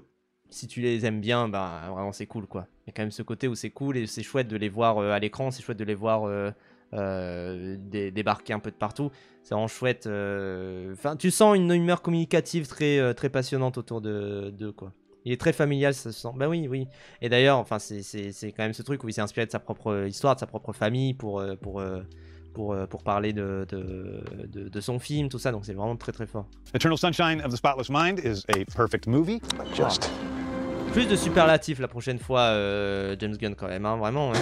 si tu les aimes bien, bah vraiment c'est cool, quoi. Il y a quand même ce côté où c'est cool et c'est chouette de les voir à l'écran, c'est chouette de les voir débarquer un peu de partout. C'est vraiment chouette. Enfin, tu sens une humeur communicative très passionnante autour d'eux, quoi. Il est très familial, ça se sent. Bah oui. Et d'ailleurs, enfin, c'est quand même ce truc où il s'est inspiré de sa propre histoire, de sa propre famille pour parler de son film, tout ça. Donc c'est vraiment très fort. Eternal Sunshine of the Spotless Mind is a perfect movie. Just. Plus de superlatifs la prochaine fois, James Gunn quand même, hein, vraiment. Hein.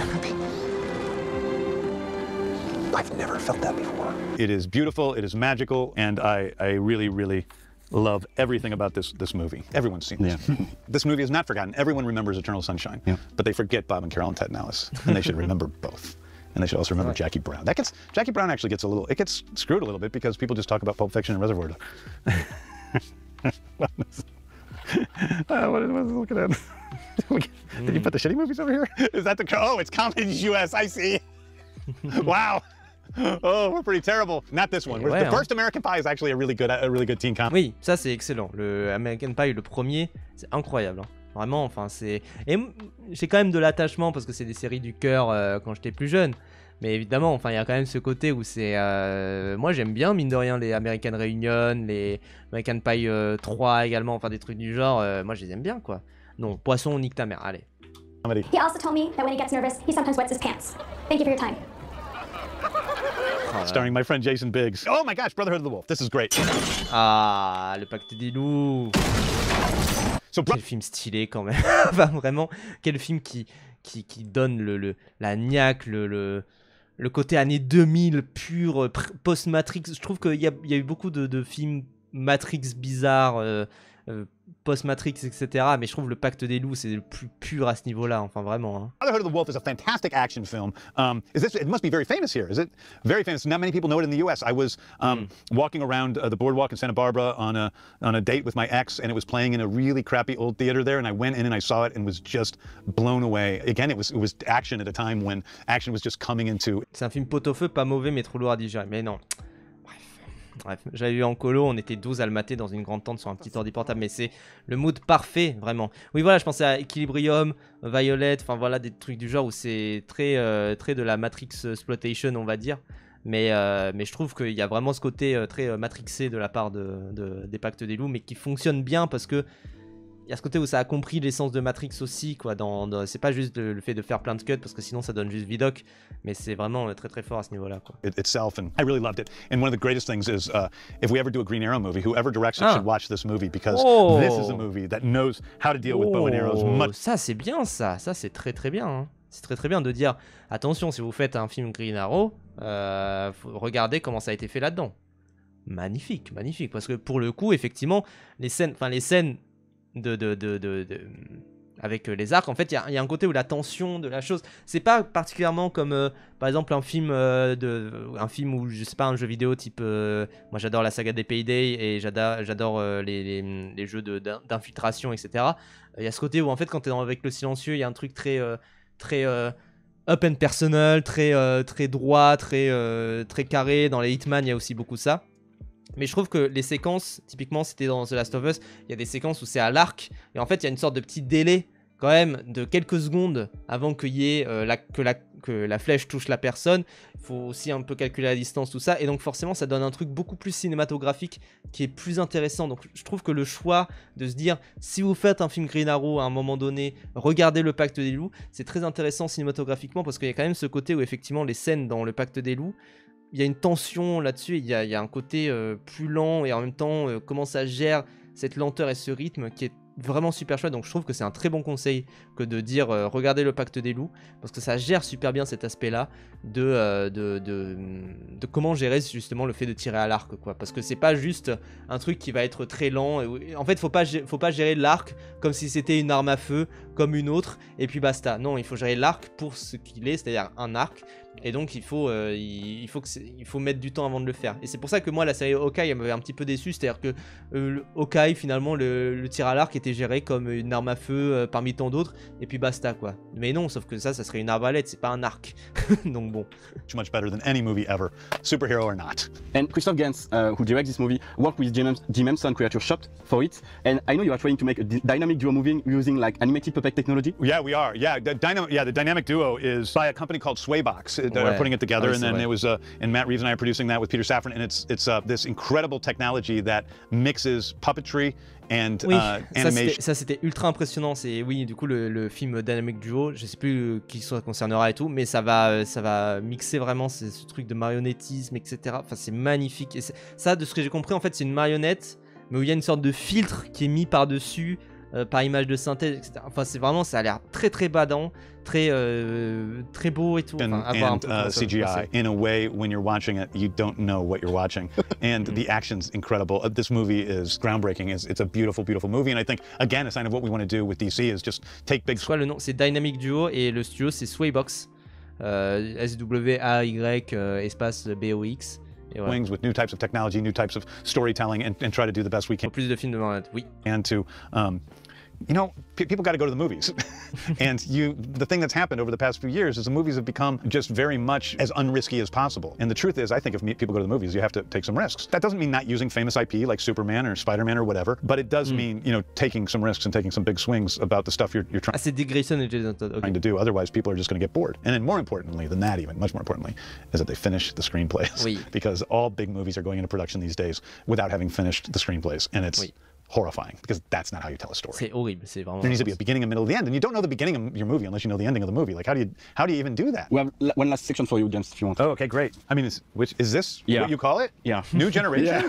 I've never felt that before. It is beautiful, it is magical, and I really love everything about this movie. Everyone's seen this. Yeah. This movie is not forgotten. Everyone remembers Eternal Sunshine, but they forget Bob and Carol and Ted Nellis, and they should remember both. And they should also remember Jackie Brown. Jackie Brown actually gets screwed a little bit because people just talk about Pulp Fiction and Reservoir Dogs. What is looking at? Did you put the shitty movies over here? Is that oh, it's Comedy US, I see. Wow. Oh, we're pretty terrible. Not this one. The first American Pie is actually a really good teen comedy. Oui, ça c'est excellent. Le American Pie, le premier, c'est incroyable. Hein. Vraiment, enfin c'est. Et j'ai quand même de l'attachement parce que c'est des séries du cœur quand j'étais plus jeune. Mais évidemment, enfin il y a quand même ce côté où c'est. Moi j'aime bien mine de rien les American Reunion, les American Pie 3 également, enfin des trucs du genre. Moi je les aime bien, quoi. Non, poisson, nique ta mère. Allez. He also told me that when he gets nervous, he sometimes wets his pants. Thank you for your time. Starring my friend Jason Biggs. Oh my gosh, Brotherhood of the Wolf. This is great. Ah, le Pacte des loups. Quel film stylé quand même. Enfin, vraiment, quel film qui donne la niaque, le côté années 2000 pur, post-Matrix. Je trouve qu'il y a eu beaucoup de films Matrix bizarres, post-Matrix, etc. Mais je trouve le Pacte des loups, c'est le plus pur à ce niveau-là. Enfin, vraiment. Hein. Brotherhood of the Wolf is a fantastic action film. It must be very famous here. Is it very famous? Not many people know it in the U.S. I was walking around the boardwalk in Santa Barbara on a date with my ex, and it was playing in a really crappy old theater there. And I went in and I saw it and was just blown away. Again, it was action at a time when action was just coming into. C'est un film pot-au-feu, pas mauvais, mais trop lourd à digérer. Mais non. Bref, j'avais eu en colo, on était 12 à le mater dans une grande tente sur un petit ordi portable, mais c'est le mood parfait, vraiment. Oui, voilà, je pensais à Equilibrium, Violet, enfin voilà, des trucs du genre où c'est très de la Matrix exploitation, on va dire. Mais je trouve qu'il y a vraiment ce côté très matrixé de la part des Pactes des Loups, mais qui fonctionne bien parce que il y a ce côté où ça a compris l'essence de Matrix aussi, quoi. C'est pas juste le fait de faire plein de cuts parce que sinon ça donne juste vidoc, mais c'est vraiment très très fort à ce niveau-là, quoi. Itself, and I really loved it. And one of the greatest things is if we ever do a Green Arrow movie, whoever directs it should watch this movie because this is a movie that knows how to deal with bow and arrows. Ça c'est bien, ça c'est très très bien. Hein. C'est très très bien de dire attention, si vous faites un film Green Arrow, regardez comment ça a été fait là-dedans. Magnifique, magnifique, parce que pour le coup, effectivement, les scènes avec les arcs, en fait, il y a un côté où la tension de la chose, c'est pas particulièrement comme par exemple un film où je sais pas, un jeu vidéo type moi j'adore la saga des Payday et j'adore les jeux d'infiltration, etc. Il y a ce côté où en fait quand t'es avec le silencieux, il y a un truc très up and personal, très droit, très carré. Dans les Hitman, il y a aussi beaucoup ça. Mais je trouve que les séquences, typiquement c'était dans The Last of Us, il y a des séquences où c'est à l'arc, et en fait il y a une sorte de petit délai quand même de quelques secondes avant qu'il y ait que la flèche touche la personne. Il faut aussi un peu calculer la distance, tout ça, et donc forcément ça donne un truc beaucoup plus cinématographique qui est plus intéressant. Donc je trouve que le choix de se dire, si vous faites un film Green Arrow à un moment donné, regardez le Pacte des Loups, c'est très intéressant cinématographiquement parce qu'il y a quand même ce côté où effectivement les scènes dans le Pacte des Loups, il y a une tension là-dessus, il y a un côté plus lent et en même temps comment ça gère cette lenteur et ce rythme qui est vraiment super chouette. Donc je trouve que c'est un très bon conseil que de dire regardez le Pacte des Loups parce que ça gère super bien cet aspect-là de comment gérer justement le fait de tirer à l'arc, quoi. Parce que c'est pas juste un truc qui va être très lent. En fait, faut pas gérer l'arc comme si c'était une arme à feu comme une autre et puis basta. Non, il faut gérer l'arc pour ce qu'il est, c'est-à-dire un arc. Et donc il faut mettre du temps avant de le faire. Et c'est pour ça que moi la série Hawkeye elle m'avait un petit peu déçu. C'est-à-dire que Hawkeye finalement le tir à l'arc était géré comme une arme à feu parmi tant d'autres. Et puis basta, quoi. Mais non, sauf que ça serait une arbalète, c'est pas un arc. Donc bon. Too much better than any movie ever, superhero or not. And Christoph Gans, who directs this movie, worked with Jim Henson Creature Shop for it. And I know you are trying to make a dynamic duo movie using like animated puppet technology. Yeah, we are. Yeah, the dynamic duo is by a company called Swaybox. They're putting it together, and then it was and Matt Reeves and I are producing that with Peter Safran, and it's this incredible technology that mixes puppetry and animation. Ça c'était ultra impressionnant. C'est du coup le film Dynamic Duo, je sais plus qui ça concernera et tout, mais ça va mixer vraiment ce truc de marionnettisme, etc. Enfin c'est magnifique. Et ça, de ce que j'ai compris, en fait c'est une marionnette, mais où il y a une sorte de filtre qui est mis par dessus. Par image de synthèse, etc. Enfin, c'est vraiment, ça a l'air très très badant, très beau et tout. And CGI, in a way, when you're watching it, you don't know what you're watching. And the action's incredible. This movie is groundbreaking. It's a beautiful, beautiful movie. And I think, again, a sign of what we want to do with DC is just take big... C'est quoi le nom? C'est Dynamic Duo et le studio, c'est Swaybox. SWAY espace BOX. Wings with new types of technology, new types of storytelling, and try to do the best we can. Plus de films de marionnette, oui. And to, you know, people got to go to the movies. And the thing that's happened over the past few years is the movies have become just very much as unrisky as possible. And the truth is, I think if people go to the movies, you have to take some risks. That doesn't mean not using famous IP like Superman or Spider-Man or whatever, but it does mean, you know, taking some risks and taking some big swings about the stuff you're trying c'est Dick Grayson et Jason Todd. Trying to do. Otherwise, people are just going to get bored. And then more importantly than that, even much more importantly, is that they finish the screenplays. Oui. Because all big movies are going into production these days without having finished the screenplays. And it's horrifying because that's not how you tell a story. C'est horrible, c'est vraiment. There needs to be a beginning, a middle, the end, and you don't know the beginning of your movie unless you know the ending of the movie. Like how do you even do that? We have one last section for you, James, if you want. Oh, okay, great. I mean, is this what you call it? Yeah. New generation.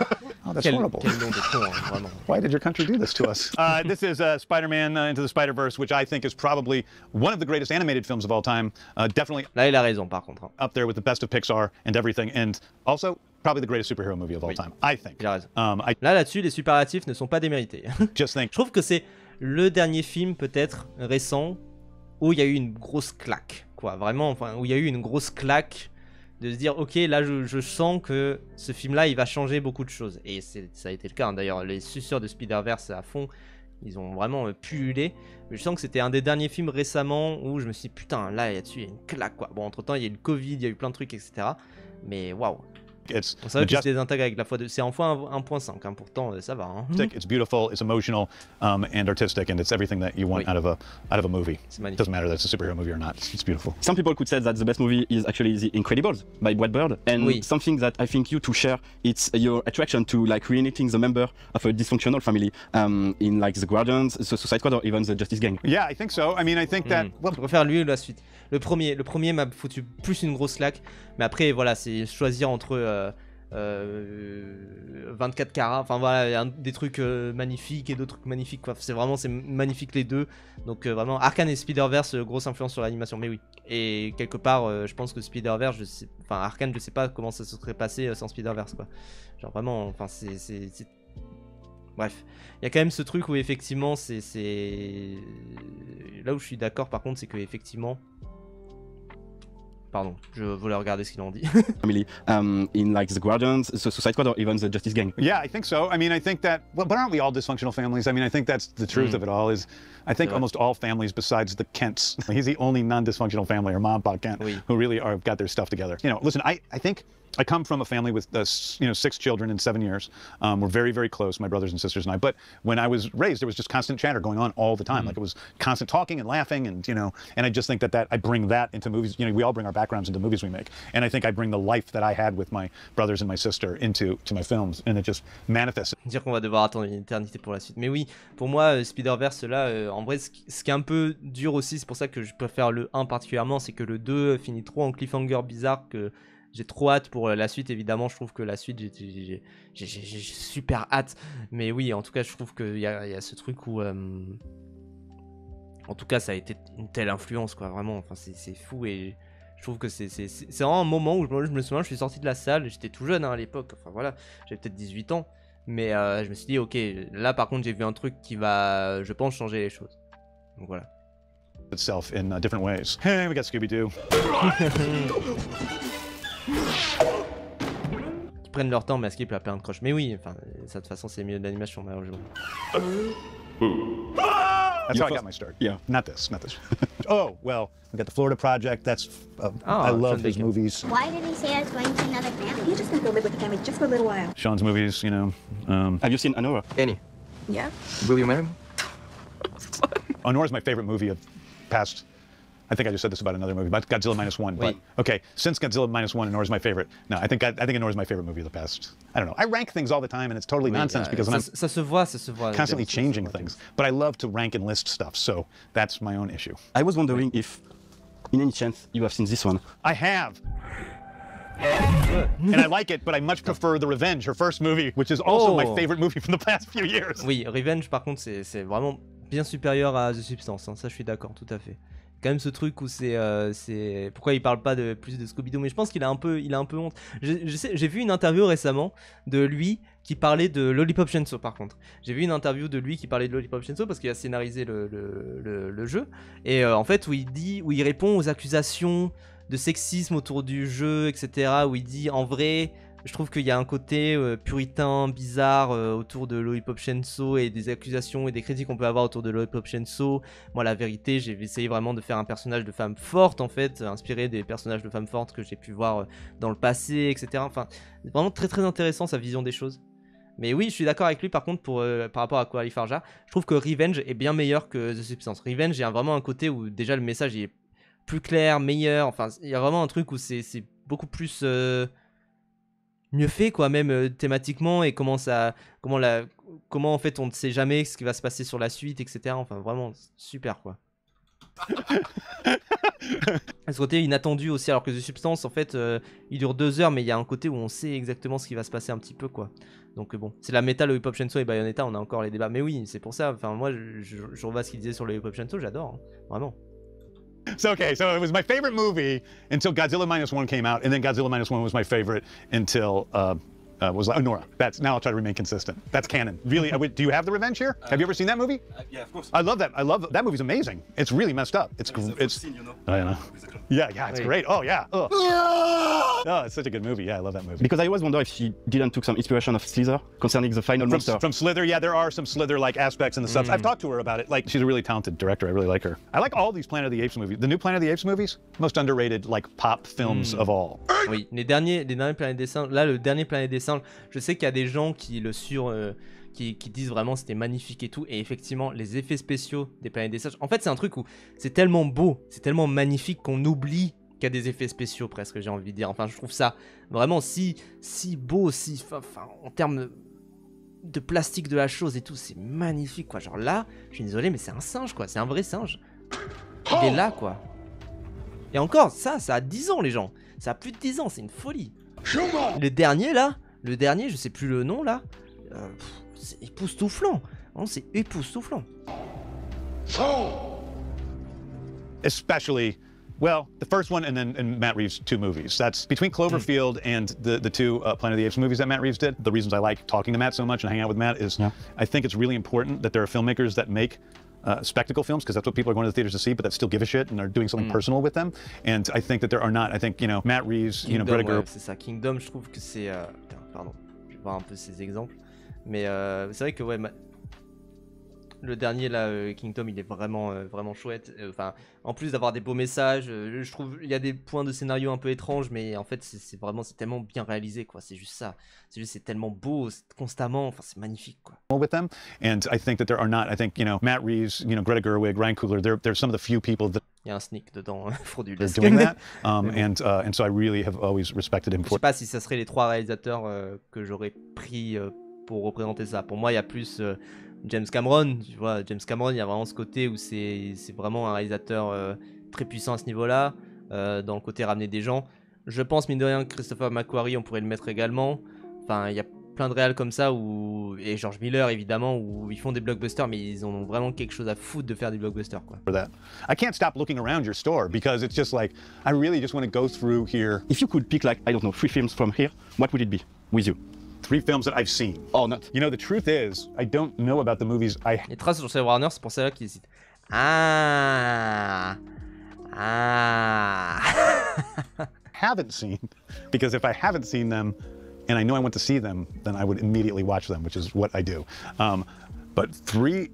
Oh, that's horrible. Quel nom de con, vraiment. Why did your country do this to us? This is Spider-Man Into the Spider-Verse, which I think is probably one of the greatest animated films of all time. Definitely. Là, il a raison, par contre. Up there with the best of Pixar and everything, and also probably the greatest superhero movie of all time, I think. Il a raison. Là-dessus, les superlatifs ne sont pas démérités. Just think. Je trouve que c'est le dernier film, peut-être, récent, où il y a eu une grosse claque, quoi. Vraiment, enfin, où il y a eu une grosse claque de se dire, ok, là, je sens que ce film-là, il va changer beaucoup de choses. Et ça a été le cas, hein. D'ailleurs, les suceurs de Spider-Verse à fond, ils ont vraiment pullulé. Mais je sens que c'était un des derniers films récemment où je me suis dit, putain, là, là-dessus, il y a une claque, quoi. Bon, entre-temps, il y a eu le Covid, il y a eu plein de trucs, etc. Mais waouh. C'est vrai qu'il se désintègre avec la fois de... C'est enfin 1.5, hein, pourtant ça va. Hein. It's beautiful, it's emotional, and artistic, and it's everything that you want out of a movie. It doesn't matter that it's a superhero movie or not. It's beautiful. Some people could say that the best movie is actually The Incredibles by Brad Bird, and something that I think you two share, it's your attraction to like reuniting the member of a dysfunctional family in like The Guardians, The Suicide Squad, or even The Justice Gang. Yeah, I think so. I mean, I think that... Je préfère lui ou la suite. Le premier m'a foutu plus une grosse claque, mais après voilà, c'est choisir entre 24 carats, enfin voilà, des trucs magnifiques et d'autres trucs magnifiques quoi. C'est magnifique les deux. Donc vraiment Arkane et Spider-Verse, grosse influence sur l'animation, mais oui. Et quelque part je pense que Spider-Verse, Arkane, je sais pas comment ça se serait passé sans Spider-Verse quoi. Genre vraiment, enfin c'est... Bref, il y a quand même ce truc où effectivement c'est... Là où je suis d'accord par contre, c'est que effectivement... Pardon, je voulais regarder ce qu'il en dit. Family, in like The Guardians, The Suicide Squad, or even The Justice Gang. Yeah, I think so. I mean, I think that, well, but aren't we all dysfunctional families? I mean, I think that's the truth of it all is, I think almost all families besides the Kents, he's the only non-dysfunctional family, or Mom, Pop Kent, who really got their stuff together. You know, listen, I think I come from a family with 6 children in 7 years. We're very, very close, my brothers and sisters and I. But when I was raised, there was just constant chatter going on all the time. Like it was constant talking and laughing, and and I just think that I bring that into movies. We all bring our backgrounds into movies we make, and I think I bring the life that I had with my brothers and my sister to my films, and it just manifests. Dire qu'on va devoir attendre une éternité pour la suite. Mais oui, pour moi, Spider-Verse là, en vrai, ce qui est un peu dur aussi, c'est pour ça que je préfère le 1 particulièrement, c'est que le 2 finit trop en cliffhanger bizarre que. J'ai trop hâte pour la suite, évidemment. Je trouve que la suite, j'ai super hâte. Mais oui, en tout cas, je trouve qu'il y a ce truc où... En tout cas, ça a été une telle influence, quoi. Vraiment, enfin, c'est fou. Et je trouve que c'est vraiment un moment où je me souviens, je suis sorti de la salle. J'étais tout jeune hein, à l'époque. Enfin, voilà, j'avais peut-être 18 ans. Mais je me suis dit, ok, là, par contre, j'ai vu un truc qui va, je pense, changer les choses. Donc voilà. Itself in different ways. Hey, we got Scooby-Doo. Qui prennent leur temps, mais à skip la plein de croches. Mais oui, enfin, ça de toute façon, c'est mieux de l'animation, malheureusement. That's how I got my start. Yeah, not this. Oh, well, we got the Florida Project. That's I love his movies. Why did he say I was going to another family? He's just gonna go live with the family just for a little while. Sean's movies, Have you seen Anora? Annie. Yeah. Will you marry me? Honora's my favorite movie of past. I think I just said this about another movie, about Godzilla -1. But okay, since Godzilla -1, Honora's my favorite. No, I think Honora's my favorite movie of the past. I don't know. I rank things all the time, and it's totally nonsense because I'm ça se voit. Constantly changing things. But I love to rank and list stuff, so that's my own issue. I was wondering if, in any chance, you have seen this one. I have. And I like it, but I much prefer The Revenge, her first movie, which is also my favorite movie from the past few years. Oui, Revenge, par contre, c'est vraiment bien supérieur à The Substance. Hein. Ça, je suis d'accord, tout à fait. Quand même ce truc où c'est pourquoi il parle pas plus de Scooby-Doo, mais je pense qu'il a un peu honte. J'ai vu une interview récemment de lui qui parlait de Lollipop Chainsaw. Par contre, j'ai vu une interview de lui qui parlait de Lollipop Chainsaw parce qu'il a scénarisé le jeu, et en fait où il répond aux accusations de sexisme autour du jeu, etc., où il dit en vrai je trouve qu'il y a un côté puritain, bizarre autour de Lollipop Chainsaw et des accusations et des critiques qu'on peut avoir autour de Lollipop Chainsaw. Moi, la vérité, j'ai essayé vraiment de faire un personnage de femme forte, en fait, inspiré des personnages de femmes fortes que j'ai pu voir dans le passé, etc. Enfin, vraiment très très intéressant sa vision des choses. Mais oui, je suis d'accord avec lui par contre par rapport à Coralie Farja. Je trouve que Revenge est bien meilleur que The Substance. Revenge, il y a vraiment un côté où déjà le message il est plus clair, meilleur. Enfin, il y a vraiment un truc où c'est beaucoup plus... mieux fait quoi, même thématiquement, et comment en fait on ne sait jamais ce qui va se passer sur la suite, etc. Enfin vraiment super quoi. À ce côté inattendu aussi, alors que The Substance en fait il dure 2 heures, mais il y a un côté où on sait exactement ce qui va se passer un petit peu quoi. Donc bon, c'est la méta, le Lollipop Chainsaw et Bayonetta, on a encore les débats, mais oui c'est pour ça, enfin moi je revois ce qu'il disait sur le Lollipop Chainsaw, j'adore hein, vraiment. So it was my favorite movie until Godzilla -1 came out, and then Godzilla -1 was my favorite until was like, oh, Nora. That's now I'll try to remain consistent. That's canon. Really, do you have The Revenge here? Have you ever seen that movie? Yeah, of course. I love that. That movie's amazing. It's really messed up. It's scene, you know? I know. Yeah, it's great. Oh yeah. Oh, it's such a good movie. Yeah, I love that movie. Because I always wonder if she didn't took some inspiration of Slither concerning the final monster. From Slither, yeah, there are some Slither-like aspects in the subs. I've talked to her about it. Like, she's a really talented director. I really like her. I like all these Planet of the Apes movies. The new Planet of the Apes movies, most underrated like pop films of all. Oui, les derniers Planètes des Singes. Là, le dernier Planète des Singes, je sais qu'il y a des gens qui le qui disent vraiment c'était magnifique et tout. Et effectivement, les effets spéciaux des Planètes des Singes. En fait, c'est un truc où c'est tellement beau, c'est tellement magnifique qu'on oublie qu'il y a des effets spéciaux presque, j'ai envie de dire. Enfin, je trouve ça vraiment si beau, enfin, en termes de plastique de la chose et tout, c'est magnifique quoi. Genre là, je suis désolé, mais c'est un singe quoi, c'est un vrai singe. Il est là quoi. Et encore, ça a 10 ans les gens. Ça a plus de 10 ans, c'est une folie. Le dernier là, je sais plus le nom là, c'est époustouflant. C'est époustouflant. Especially, well, the first one and then Matt Reeves' 2 movies. That's between Cloverfield and the 2 Planet of the Apes movies that Matt Reeves did. The reasons I like talking to Matt so much and hanging out with Matt is I think it's really important that there are filmmakers that make spectacle films, because that's what people are going to the theaters to see, but that still give a shit and are doing something personal with them. And I think that there are not. I think, you know, Matt Reeves, Kingdom, Greta Gerwig. C'est ça, Kingdom, je trouve que c'est... Pardon, je vais voir un peu ces exemples. Mais c'est vrai que ouais, le dernier là, Kingdom, il est vraiment chouette. Enfin, en plus d'avoir des beaux messages, je trouve il y a des points de scénario un peu étranges, mais en fait c'est tellement bien réalisé quoi. C'est juste ça. C'est tellement beau, constamment. Enfin, c'est magnifique quoi. With them, and I think that there are not. I think, you know, Matt Reeves, you know, Greta Gerwig, Ryan Coogler. They're some of the few people that. Il y a un sneak dedans, frauduleux. They're doing that, and so I really have always respected him for. Je sais pas si ça serait les 3 réalisateurs que j'aurais pris pour représenter ça. Pour moi, il y a plus James Cameron, tu vois. James Cameron, il y a vraiment ce côté où c'est vraiment un réalisateur très puissant à ce niveau-là, dans le côté ramener des gens. Je pense, mine de rien, que Christopher McQuarrie, on pourrait le mettre également. Enfin, il y a plein de réals comme ça, et George Miller, évidemment, où ils font des blockbusters, mais ils ont vraiment quelque chose à foutre de faire des blockbusters, quoi. For that. I can't stop looking around your store, because it's just like, I really just want to go through here. If you could pick, like, I don't know, 3 films from here, what would it be with you? 3 films that I've seen. Oh, not. You know, the truth is, I don't know about the movies Les traces sur Warner, c'est pour ça qu'ils hésitent. haven't seen, because if I haven't seen them, and I know I want to see them, then I would immediately watch them, which is what I do. But 3,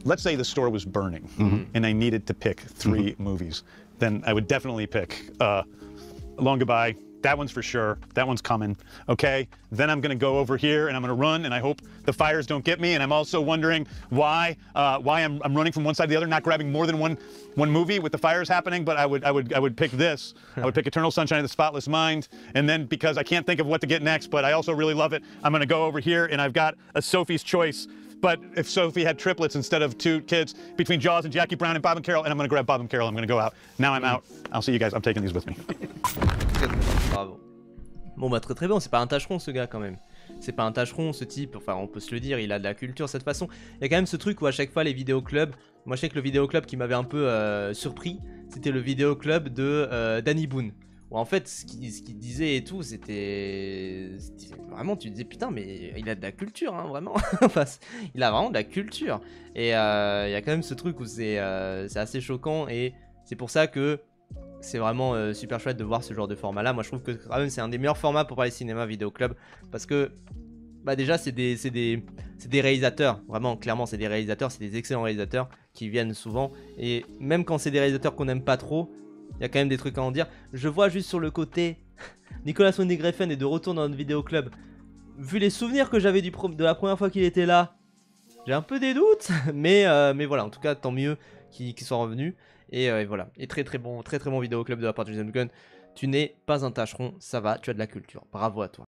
let's say the store was burning, and I needed to pick 3 movies, then I would definitely pick Long Goodbye. That one's for sure. That one's coming. Okay. Then I'm going to go over here and I'm going to run, and I hope the fires don't get me. And I'm also wondering why I'm running from one side to the other, not grabbing more than one movie with the fires happening. But I would pick this. I would pick Eternal Sunshine of the Spotless Mind. And then, because I can't think of what to get next, but I also really love it, I'm going to go over here, and I've got a Sophie's Choice. But if Sophie had triplets instead of 2 kids, between Jaws and Jackie Brown and Bob and Carol, and I'm going to grab Bob and Carol, I'm going to go out. Now I'm out. I'll see you guys. I'm taking these with me. Bravo. Bon bah très bon, c'est pas un tâcheron ce gars quand même. C'est pas un tâcheron ce type, enfin on peut se le dire, il a de la culture de cette façon. Il y a quand même ce truc où à chaque fois les vidéoclubs, moi je sais que le vidéoclub qui m'avait un peu surpris, c'était le vidéoclub de Danny Boone. Où en fait ce qu'il disait et tout, c'était vraiment, tu te disais putain mais il a de la culture hein, vraiment. Enfin, il a vraiment de la culture. Et il y a quand même ce truc où c'est assez choquant, et c'est pour ça que c'est vraiment super chouette de voir ce genre de format là. Moi je trouve que quand même c'est un des meilleurs formats pour parler cinéma vidéo club, parce que bah déjà c'est des réalisateurs, vraiment clairement c'est des réalisateurs, c'est des excellents réalisateurs qui viennent souvent, et même quand c'est des réalisateurs qu'on n'aime pas trop, il y a quand même des trucs à en dire. Je vois juste sur le côté, Nicolas Winding Refn est de retour dans notre vidéo club. Vu les souvenirs que j'avais de la première fois qu'il était là, j'ai un peu des doutes, mais voilà, en tout cas tant mieux qu'il soit revenu. Et voilà, et très bon vidéoclub de la part de James Gunn. Tu n'es pas un tâcheron, ça va, tu as de la culture, bravo à toi.